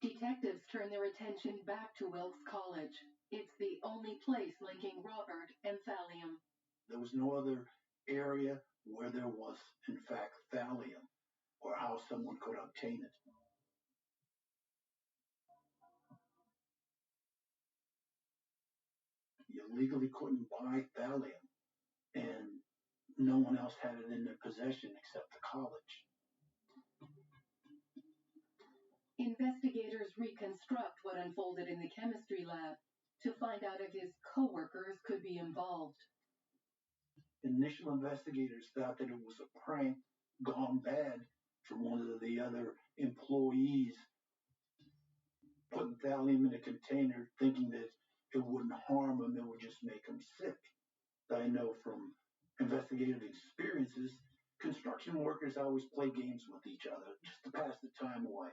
Detectives turn their attention back to Wilkes College. It's the only place linking Robert and thallium. There was no other area where there was, in fact, thallium, or how someone could obtain it. You legally couldn't buy thallium, and no one else had it in their possession except the college. Investigators reconstruct what unfolded in the chemistry lab to find out if his co-workers could be involved. Initial investigators thought that it was a prank gone bad from one of the other employees putting thallium in a container thinking that it wouldn't harm him, it would just make him sick. I know from investigative experiences, construction workers always play games with each other just to pass the time away.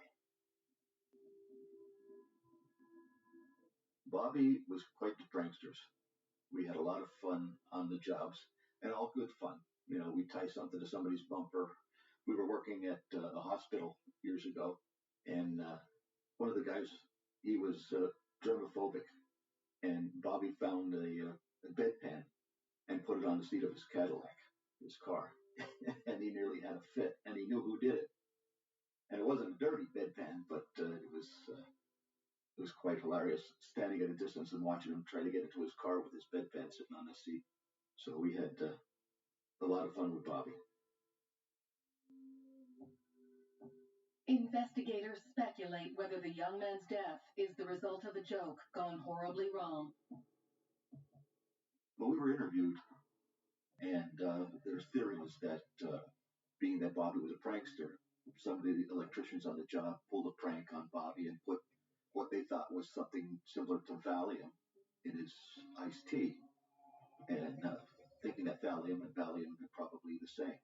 Bobby was quite the pranksters. We had a lot of fun on the jobs, and all good fun. You know, we'd tie something to somebody's bumper. We were working at a hospital years ago, and one of the guys, he was germophobic, and Bobby found a bedpan and put it on the seat of his Cadillac, his car, and he nearly had a fit, and he knew who did it. And it wasn't a dirty bedpan, but it was quite hilarious standing at a distance and watching him try to get into his car with his bedpan sitting on the seat. So we had a lot of fun with Bobby. Investigators speculate whether the young man's death is the result of a joke gone horribly wrong. Well, we were interviewed, and their theory was that being that Bobby was a prankster, some of the electricians on the job pulled a prank on Bobby and put what they thought was something similar to thallium in his iced tea, and thinking that thallium and Valium are probably the same.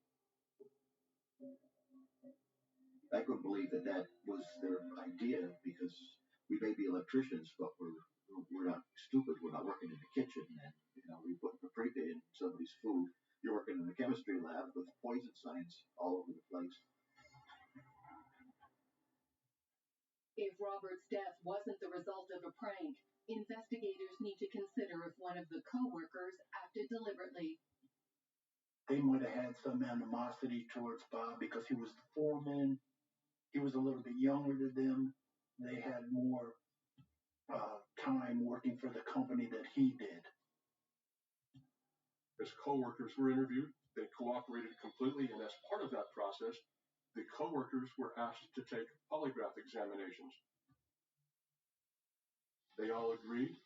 I couldn't believe that that was their idea, because we may be electricians, but we're not stupid. We're not working in the kitchen, and we put paprika in somebody's food. You're working in the chemistry lab with poison signs all over the place. If Robert's death wasn't the result of a prank, investigators need to consider if one of the co-workers acted deliberately. They might have had some animosity towards Bob because he was the foreman. He was a little bit younger than them. They had more time working for the company that he did. His co-workers were interviewed. They cooperated completely, and as part of that process, the co-workers were asked to take polygraph examinations. They all agreed.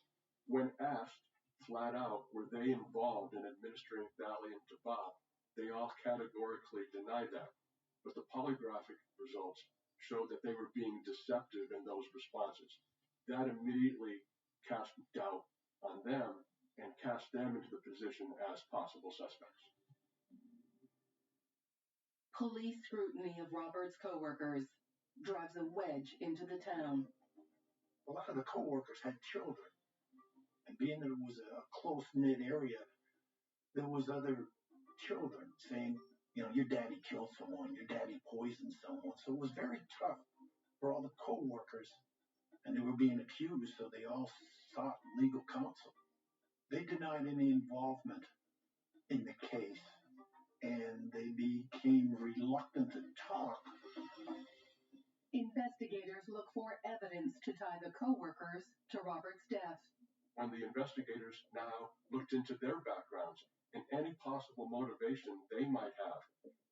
When asked flat out, were they involved in administering thallium to Bob, they all categorically denied that. But the polygraphic results showed that they were being deceptive in those responses. That immediately cast doubt on them and cast them into the position as possible suspects. Police scrutiny of Robert's co-workers drives a wedge into the town. A lot of the co-workers had children, and being that it was a close-knit area, there was other children saying, your daddy killed someone, your daddy poisoned someone. So it was very tough for all the co-workers, and they were being accused, so they all sought legal counsel. They denied any involvement in the case, and they became reluctant to talk. Investigators look for evidence to tie the co-workers to Robert's death. when the investigators now looked into their backgrounds and any possible motivation they might have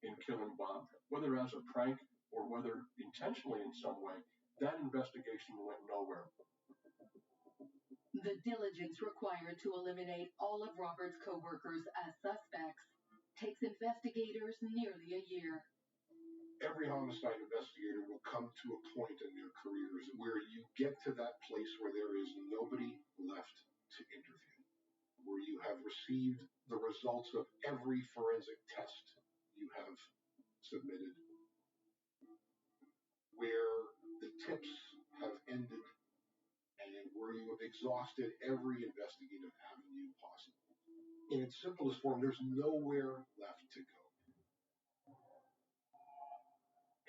in killing Bob, whether as a prank or whether intentionally in some way, that investigation went nowhere. The diligence required to eliminate all of Robert's co-workers as suspects takes investigators nearly a year. Every homicide investigator will come to a point in their careers where you get to that place where there is nobody left to interview, where you have received the results of every forensic test you have submitted, where the tips have ended, and where you have exhausted every investigative avenue possible. In its simplest form, there's nowhere left to go.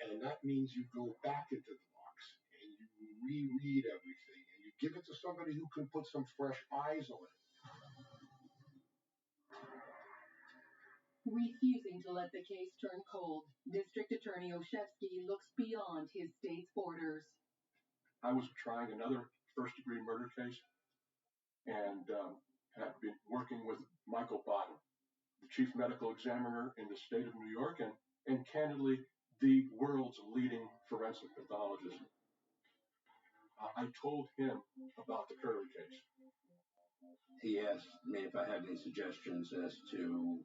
And that means you go back into the box and you reread everything and you give it to somebody who can put some fresh eyes on it. Refusing to let the case turn cold, District Attorney Olszewski looks beyond his state's borders. I was trying another first-degree murder case and had been working with Michael Baden, the chief medical examiner in the state of New York and candidly, the world's leading forensic pathologist. I told him about the Curley case. He asked me if I had any suggestions as to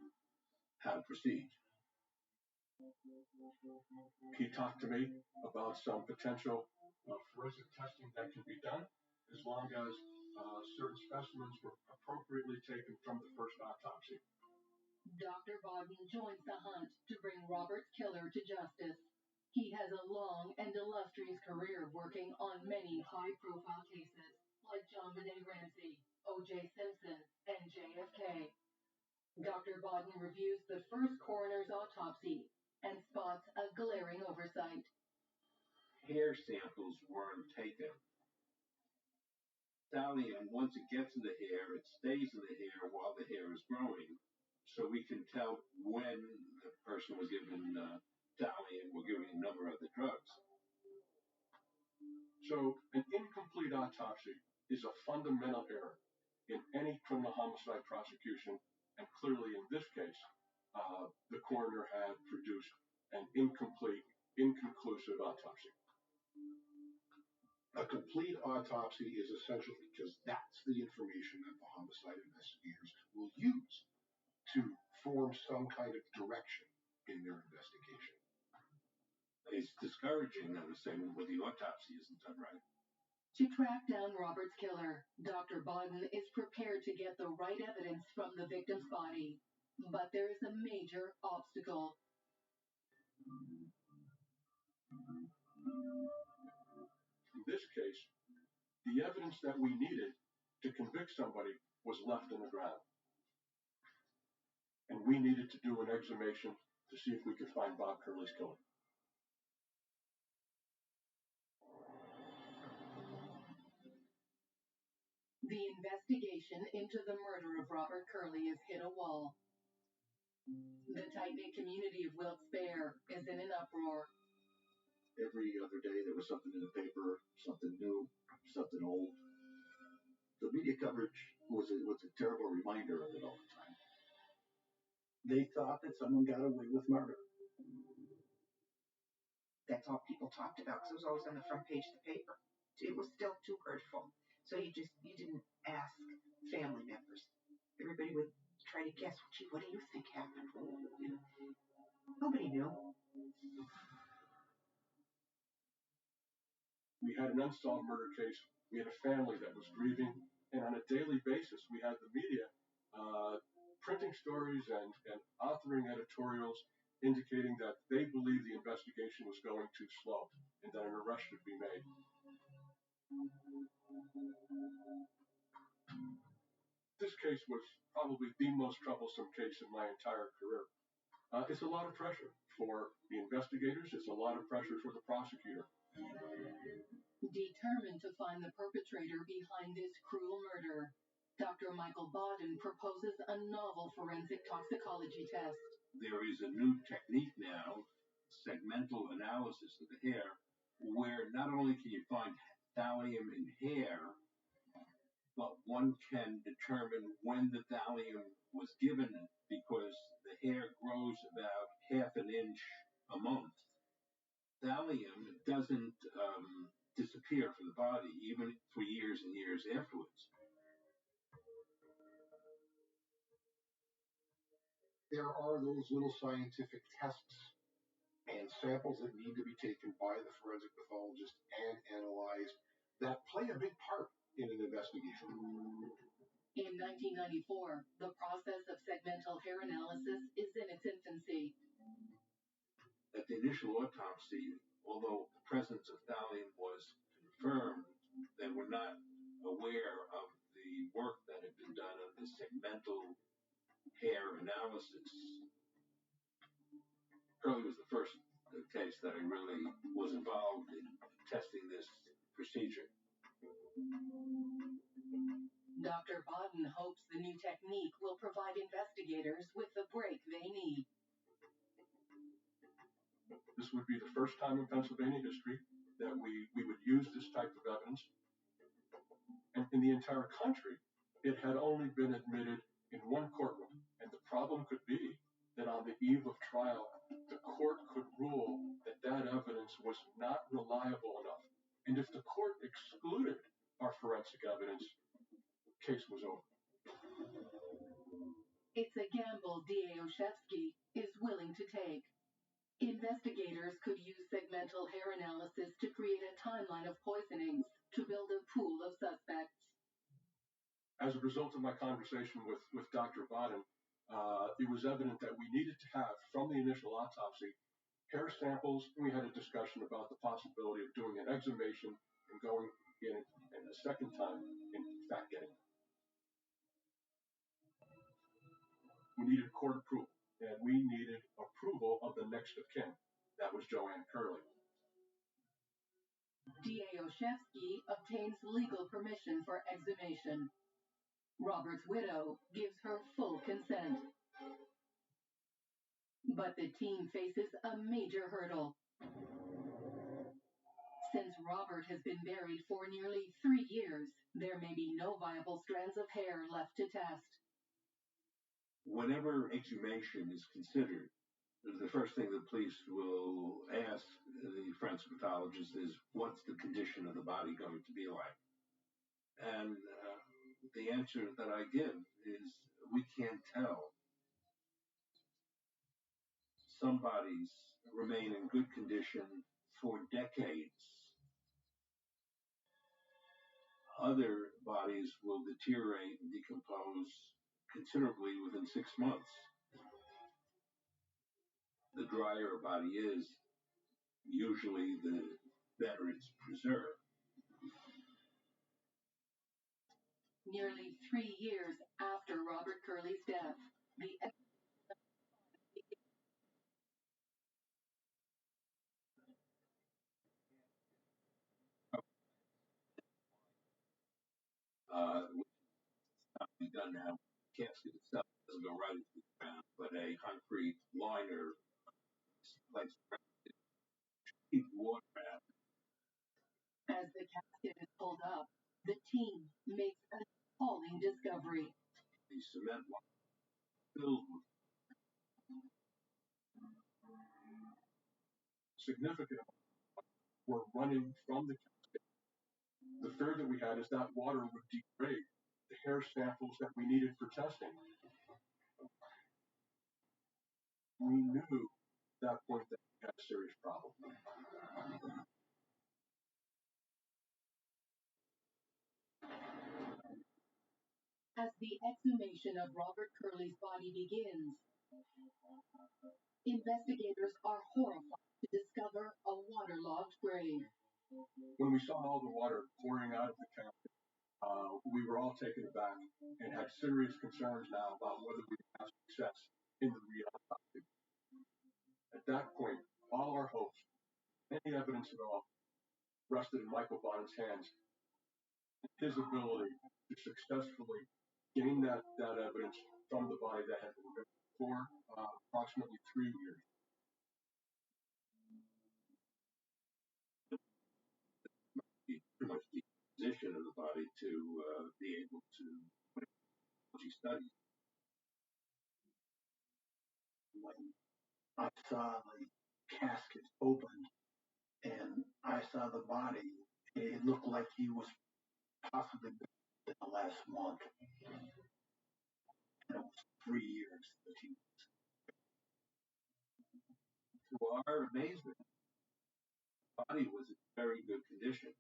how to proceed. He talked to me about some potential forensic testing that can be done as long as certain specimens were appropriately taken from the first autopsy. Dr. Baden joins the hunt to bring Robert's killer to justice. He has a long and illustrious career working on many high-profile cases like JonBenet Ramsey, O.J. Simpson, and JFK. Dr. Baden reviews the first coroner's autopsy and spots a glaring oversight. Hair samples weren't taken. Thallium, once it gets in the hair, it stays in the hair while the hair is growing. So we can tell when the person was given thallium or given a number of the drugs. So an incomplete autopsy is a fundamental error in any criminal homicide prosecution, and clearly in this case, the coroner had produced an incomplete, inconclusive autopsy. A complete autopsy is essential because that's the information that the homicide investigators will use to form some kind of direction in their investigation. It's discouraging, I would say, when the autopsy isn't done right. To track down Robert's killer, Dr. Baden is prepared to get the right evidence from the victim's body. But there is a major obstacle. In this case, the evidence that we needed to convict somebody was left in the ground. And we needed to do an exhumation to see if we could find Bob Curley's killer. The investigation into the murder of Robert Curley has hit a wall. The tight-knit community of Wilkes-Barre is in an uproar. Every other day there was something in the paper, something new, something old. The media coverage was a terrible reminder of it all the time. They thought that someone got away with murder. That's all people talked about because it was always on the front page of the paper. It was still too hurtful. So you didn't ask family members. Everybody would try to guess, gee, what do you think happened? Nobody knew. We had an unsolved murder case. We had a family that was grieving. And on a daily basis, we had the media printing stories and authoring editorials indicating that they believed the investigation was going too slow and that an arrest should be made. This case was probably the most troublesome case in my entire career. It's a lot of pressure for the investigators. It's a lot of pressure for the prosecutor. Determined to find the perpetrator behind this cruel murder, Dr. Michael Baden proposes a novel forensic toxicology test. There is a new technique now, segmental analysis of the hair, where not only can you find thallium in hair, but one can determine when the thallium was given because the hair grows about half an inch a month. Thallium doesn't disappear from the body even for years and years afterwards. There are those little scientific tests and samples that need to be taken by the forensic pathologist and analyzed that play a big part in an investigation. In 1994, the process of segmental hair analysis is in its infancy. At the initial autopsy, although the presence of thallium was confirmed, they were not aware of the work that had been done on the segmental hair analysis. Curley was the first case that I really was involved in testing this procedure. Dr. Bodden hopes the new technique will provide investigators with the break they need. This would be the first time in Pennsylvania history that we would use this type of evidence. And in the entire country, it had only been admitted in one courtroom. And the problem could be that on the eve of trial, the court could rule that that evidence was not reliable enough. And if the court excluded our forensic evidence, the case was over. It's a gamble D.A. Olszewski is willing to take. Investigators could use segmental hair analysis to create a timeline of poisonings to build a pool of suspects. As a result of my conversation with Dr. Bodden, it was evident that we needed to have, from the initial autopsy, hair samples, and we had a discussion about the possibility of doing an exhumation and going in a second time, in fact, getting them. We needed court approval, and we needed approval of the next of kin. That was Joanne Curley. D.A. Olszewski obtains legal permission for exhumation. Robert's widow gives her full consent. But the team faces a major hurdle. Since Robert has been buried for nearly 3 years, there may be no viable strands of hair left to test. Whenever exhumation is considered, the first thing the police will ask the forensic pathologist is, what's the condition of the body going to be like? And the answer that I give is, we can't tell. Some bodies remain in good condition for decades. Other bodies will deteriorate and decompose considerably within 6 months. The drier a body is, usually the better it's preserved. Nearly 3 years after Robert Curley's death, the Be done now. The casket itself doesn't go right into the ground, but a concrete liner placed to keep water out. As the casket is pulled up, the team makes an appalling discovery. The cement line filled with significant were running from the casket. The fear that we had is that water would degrade the hair samples that we needed for testing. We knew at that point that we had a serious problem. As the exhumation of Robert Curley's body begins, investigators are horrified to discover a waterlogged grave. When we saw all the water pouring out of the casket, we were all taken aback and had serious concerns now about whether we would have success in the re-autopsy. At that point, all our hopes, any evidence at all, rested in Michael Bodden's hands. His ability to successfully gain that evidence from the body that had been written for approximately 3 years. Pretty much the position of the somebody to be able to study. When I saw the casket open and I saw the body, it looked like he was possibly in the last month. And it was 3 years that he. To our amazement, the body was in very good condition.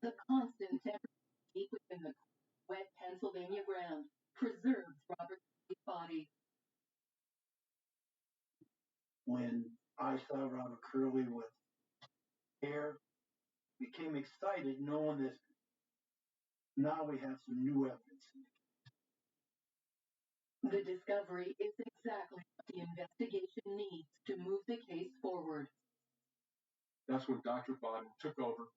The constant temperature deep within the wet Pennsylvania ground preserved Robert Curley's body. When I saw Robert Curley with hair, became excited knowing that now we have some new evidence. The discovery is exactly what the investigation needs to move the case forward. That's when Dr. Bodden took over.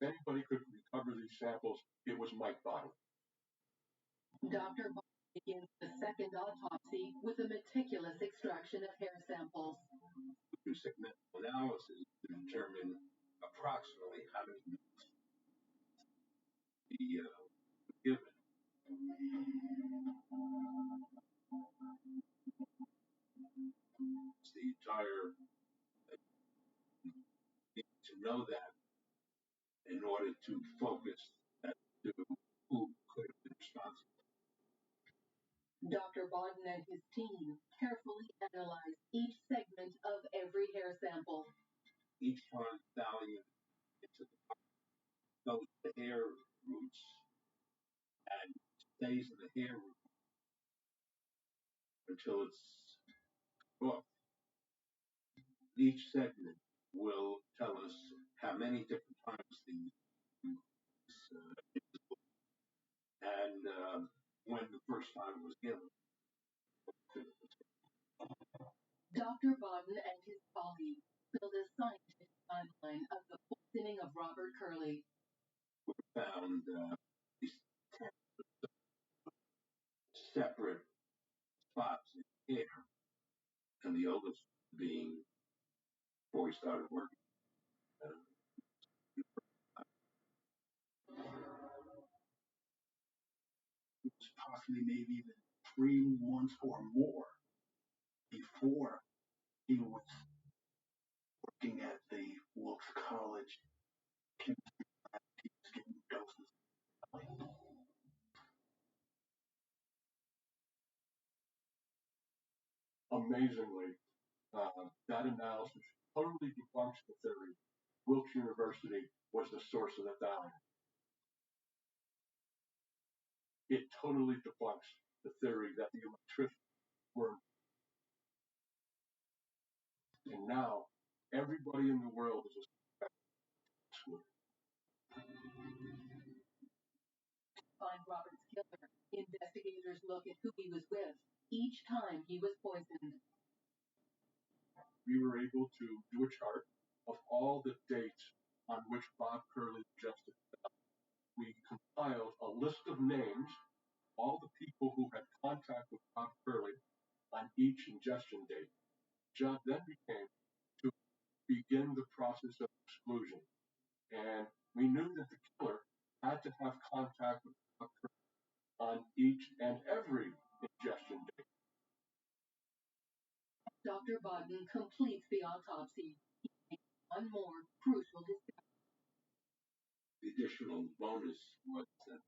If anybody could recover these samples, it was Mike Bodden. Dr. Bodden begins the second autopsy with a meticulous extraction of hair samples. Do segmental analysis to determine approximately how many minutes the given. It's the entire need to know that in order to focus as to who could have been responsible. Dr. Bodden and his team carefully analyzed each segment of every hair sample. Each time thallium into the goes to the hair roots and stays in the hair root until it's booked. Each segment will tell us how many different times the and when the first time was given. Dr. Bodden and his colleagues built a scientific timeline of the poisoning of Robert Curley. We found these 10 separate spots in hair, and the oldest being before he started working. It was possibly maybe even 3 months or more before he was working at the Wilkes College chemistry lab. He was getting doses. Amazingly, that analysis totally debunks the theory Wilkes University was the source of the thallium. It totally debunks the theory that the electricians were. And now, everybody in the world is a suspect. Find Robert's killer. Investigators look at who he was with each time he was poisoned. We were able to do a chart of all the dates on which Bob Curley ingested. We compiled a list of names, all the people who had contact with Bob Curley on each ingestion date. Job then became to begin the process of exclusion. And we knew that the killer had to have contact with Bob Curley on each and every ingestion date. Dr. Bodden completes the autopsy. He makes one more crucial discovery. The additional bonus was that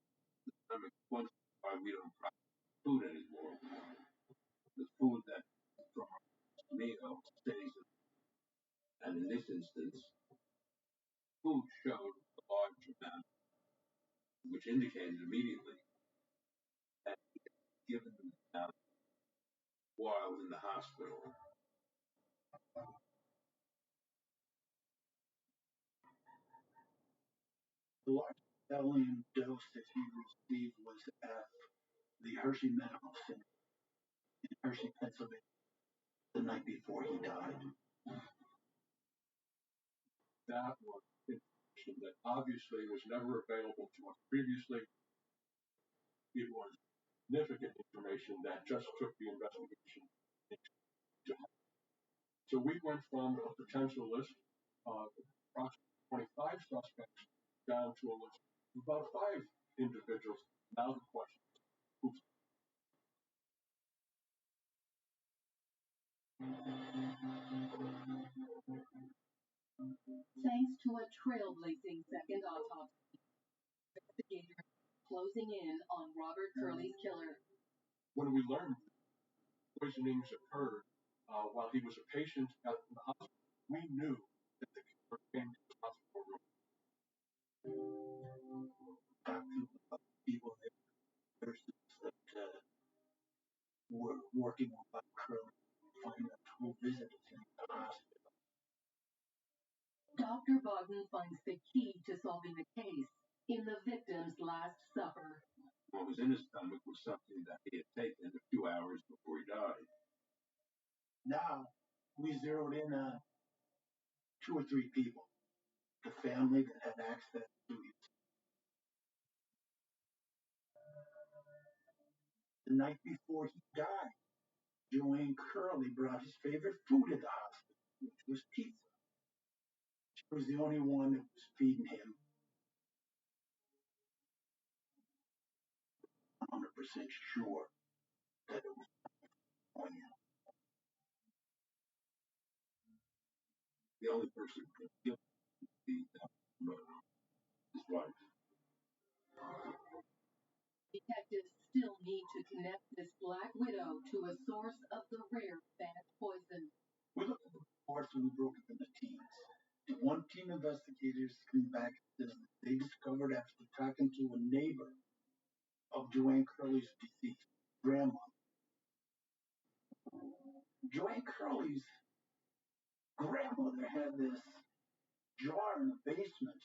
the stomach, once why we don't fry food anymore. The food that from our meal stays in. And in this instance, food showed a large amount, which indicated immediately that he had given them out while in the hospital. The largest thallium dose that he received was at the Hershey Medical Center in Hershey, Pennsylvania, the night before he died. That was information that obviously was never available to us previously. It was significant information that just took the investigation into. So we went from a potential list of approximately 25 suspects down to a list of about 5 individuals. Now the question is, who's Thanks to a trailblazing second autopsy, investigators closing in on Robert Curley's killer. when we learned poisonings occurred while he was a patient at the hospital, we knew that the killer came to the hospital room. Talking about people that nurses that were working on Bob Curley, find out who visited him at the hospital. Dr. Bogdan finds the key to solving the case in the victim's Last Supper. What was in his stomach was something that he had taken a few hours before he died. Now we zeroed in on 2 or 3 people, the family that had access to it. The night before he died, Joanne Curley brought his favorite food to the hospital, which was pizza. She was the only one that was feeding him. 100% sure that it was Tonya. The only person who could kill his wife. Detectives still need to connect this Black Widow to a source of the rare bad poison. We looked at the reports and we broke it into teams. The one team investigators came back and said they discovered after talking to a neighbor of Joanne Curley's deceased grandma. Joanne Curley's grandmother had this jar in the basement,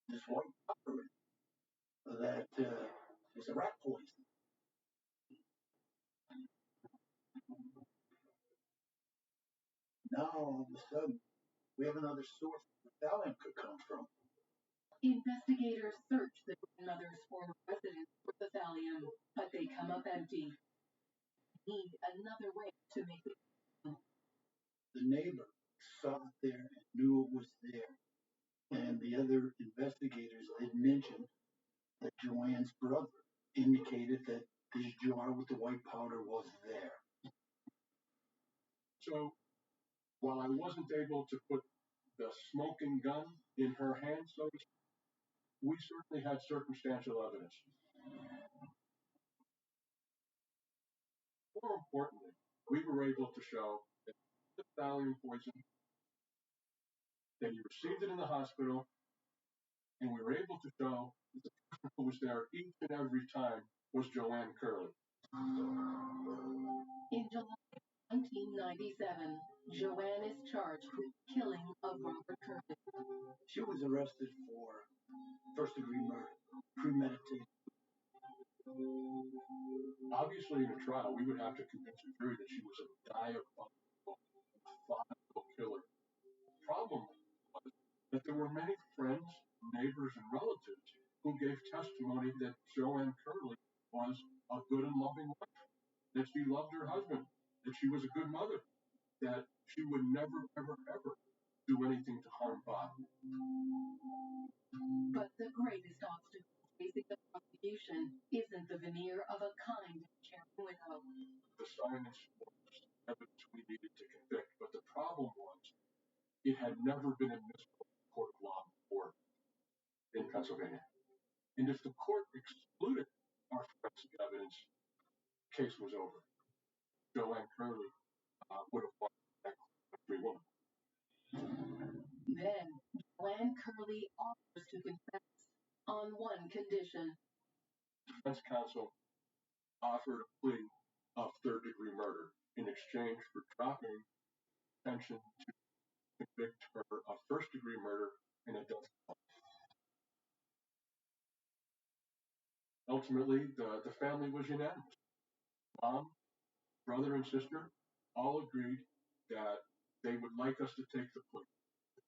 this white powder that was a rat poison. Now all of a sudden, we have another source where the thallium could come from. Investigators search the grandmother's former residence for the thallium, but they come up empty. Need another way to make it. The neighbor saw it there and knew it was there. And the other investigators had mentioned that Joanne's brother indicated that this jar with the white powder was there. So while I wasn't able to put the smoking gun in her hand, so to speak, we certainly had circumstantial evidence. More importantly, we were able to show that the thallium poison, that he received it in the hospital, and we were able to show that the person who was there each and every time was Joanne Curley. In July 1997, Joanne is charged with killing of Robert Curley. She was arrested for first-degree murder, premeditated. Obviously, in a trial, we would have to convince the jury that she was a diabolical, methodical killer. The problem was that there were many friends, neighbors, and relatives who gave testimony that Joanne Curley was a good and loving wife, that she loved her husband, that she was a good mother, that she would never, ever, ever do anything to harm Bob. But the greatest obstacle facing the prosecution isn't the veneer of a kind, caring widow. The science was evidence we needed to convict, but the problem was it had never been admissible in a court of law before in Pennsylvania. And if the court excluded our forensic evidence, case was over. Joanne Curley would have won that country woman. Then, Joanne Curley offers to confess on one condition. Defense counsel offered a plea of third-degree murder in exchange for dropping intention to convict her of first-degree murder and a death penalty. Ultimately, the family was unanimous. Mom, brother, and sister all agreed that they would like us to take the plea,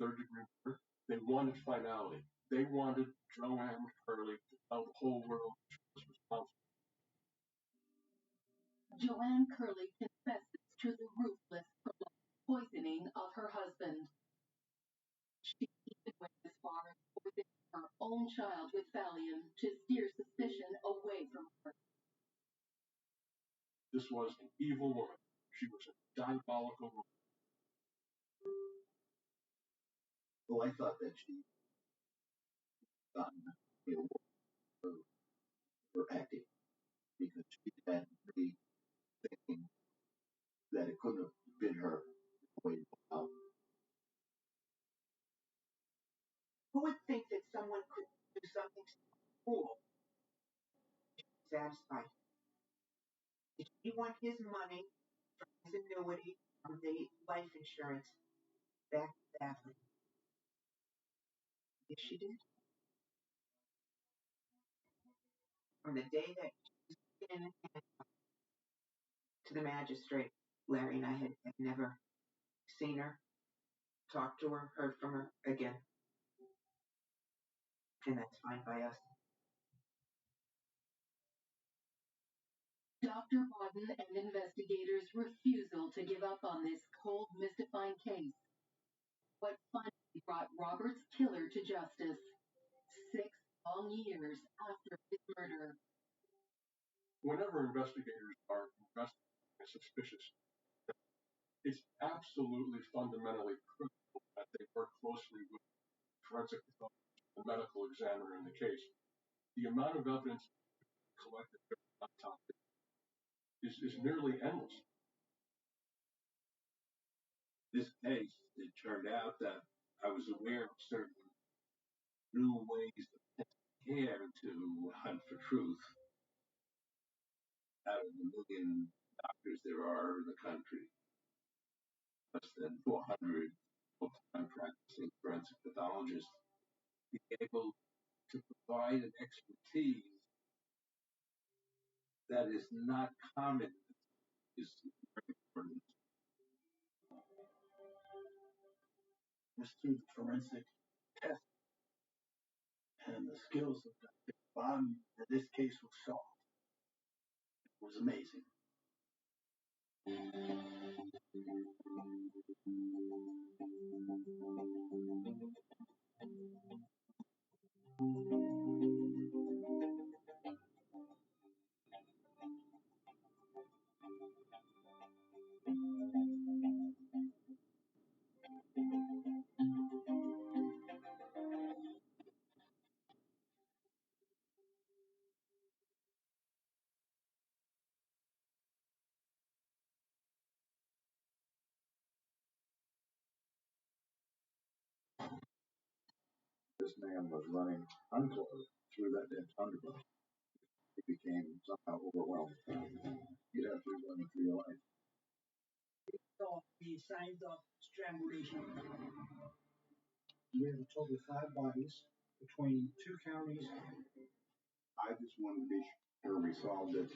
third-degree murder. They wanted finality. They wanted Joanne Curley to tell the whole world she was responsible. Joanne Curley confesses to the ruthless poisoning of her husband. She even went own child with thallium to steer suspicion away from her. This was an evil woman. She was a diabolical woman. Well, I thought that she gotten for, for acting because she had me thinking that it couldn't have been her way out. Who would think that someone could do something so cruel? Satisfied. Did she want his money from his annuity from the life insurance back badly? Yes, she did. From the day that she was in to the magistrate, Larry and I had never seen her, talked to her, heard from her again. And that's fine by us. Dr. Bodden and investigators' refusal to give up on this cold, mystifying case. What finally brought Robert's killer to justice 6 long years after his murder. Whenever investigators are investigating a suspicious, it's absolutely fundamentally critical that they work closely with forensic pathologists, the medical examiner in the case. The amount of evidence collected on top is nearly endless. This case, it turned out that I was aware of certain new ways of care to hunt for truth. Out of the million doctors there are in the country, less than 400 full-time practicing forensic pathologists, be able to provide an expertise that is not common is very important. It was through the forensic test and the skills of Dr. Bond that this case was solved. It was amazing. This man was running unclothed through that dense underbrush. He became somehow overwhelmed. You'd have to be running for your life. Saw the signs of strangulation. We have a total of 5 bodies between 2 counties. I just wanted to be sure we solved it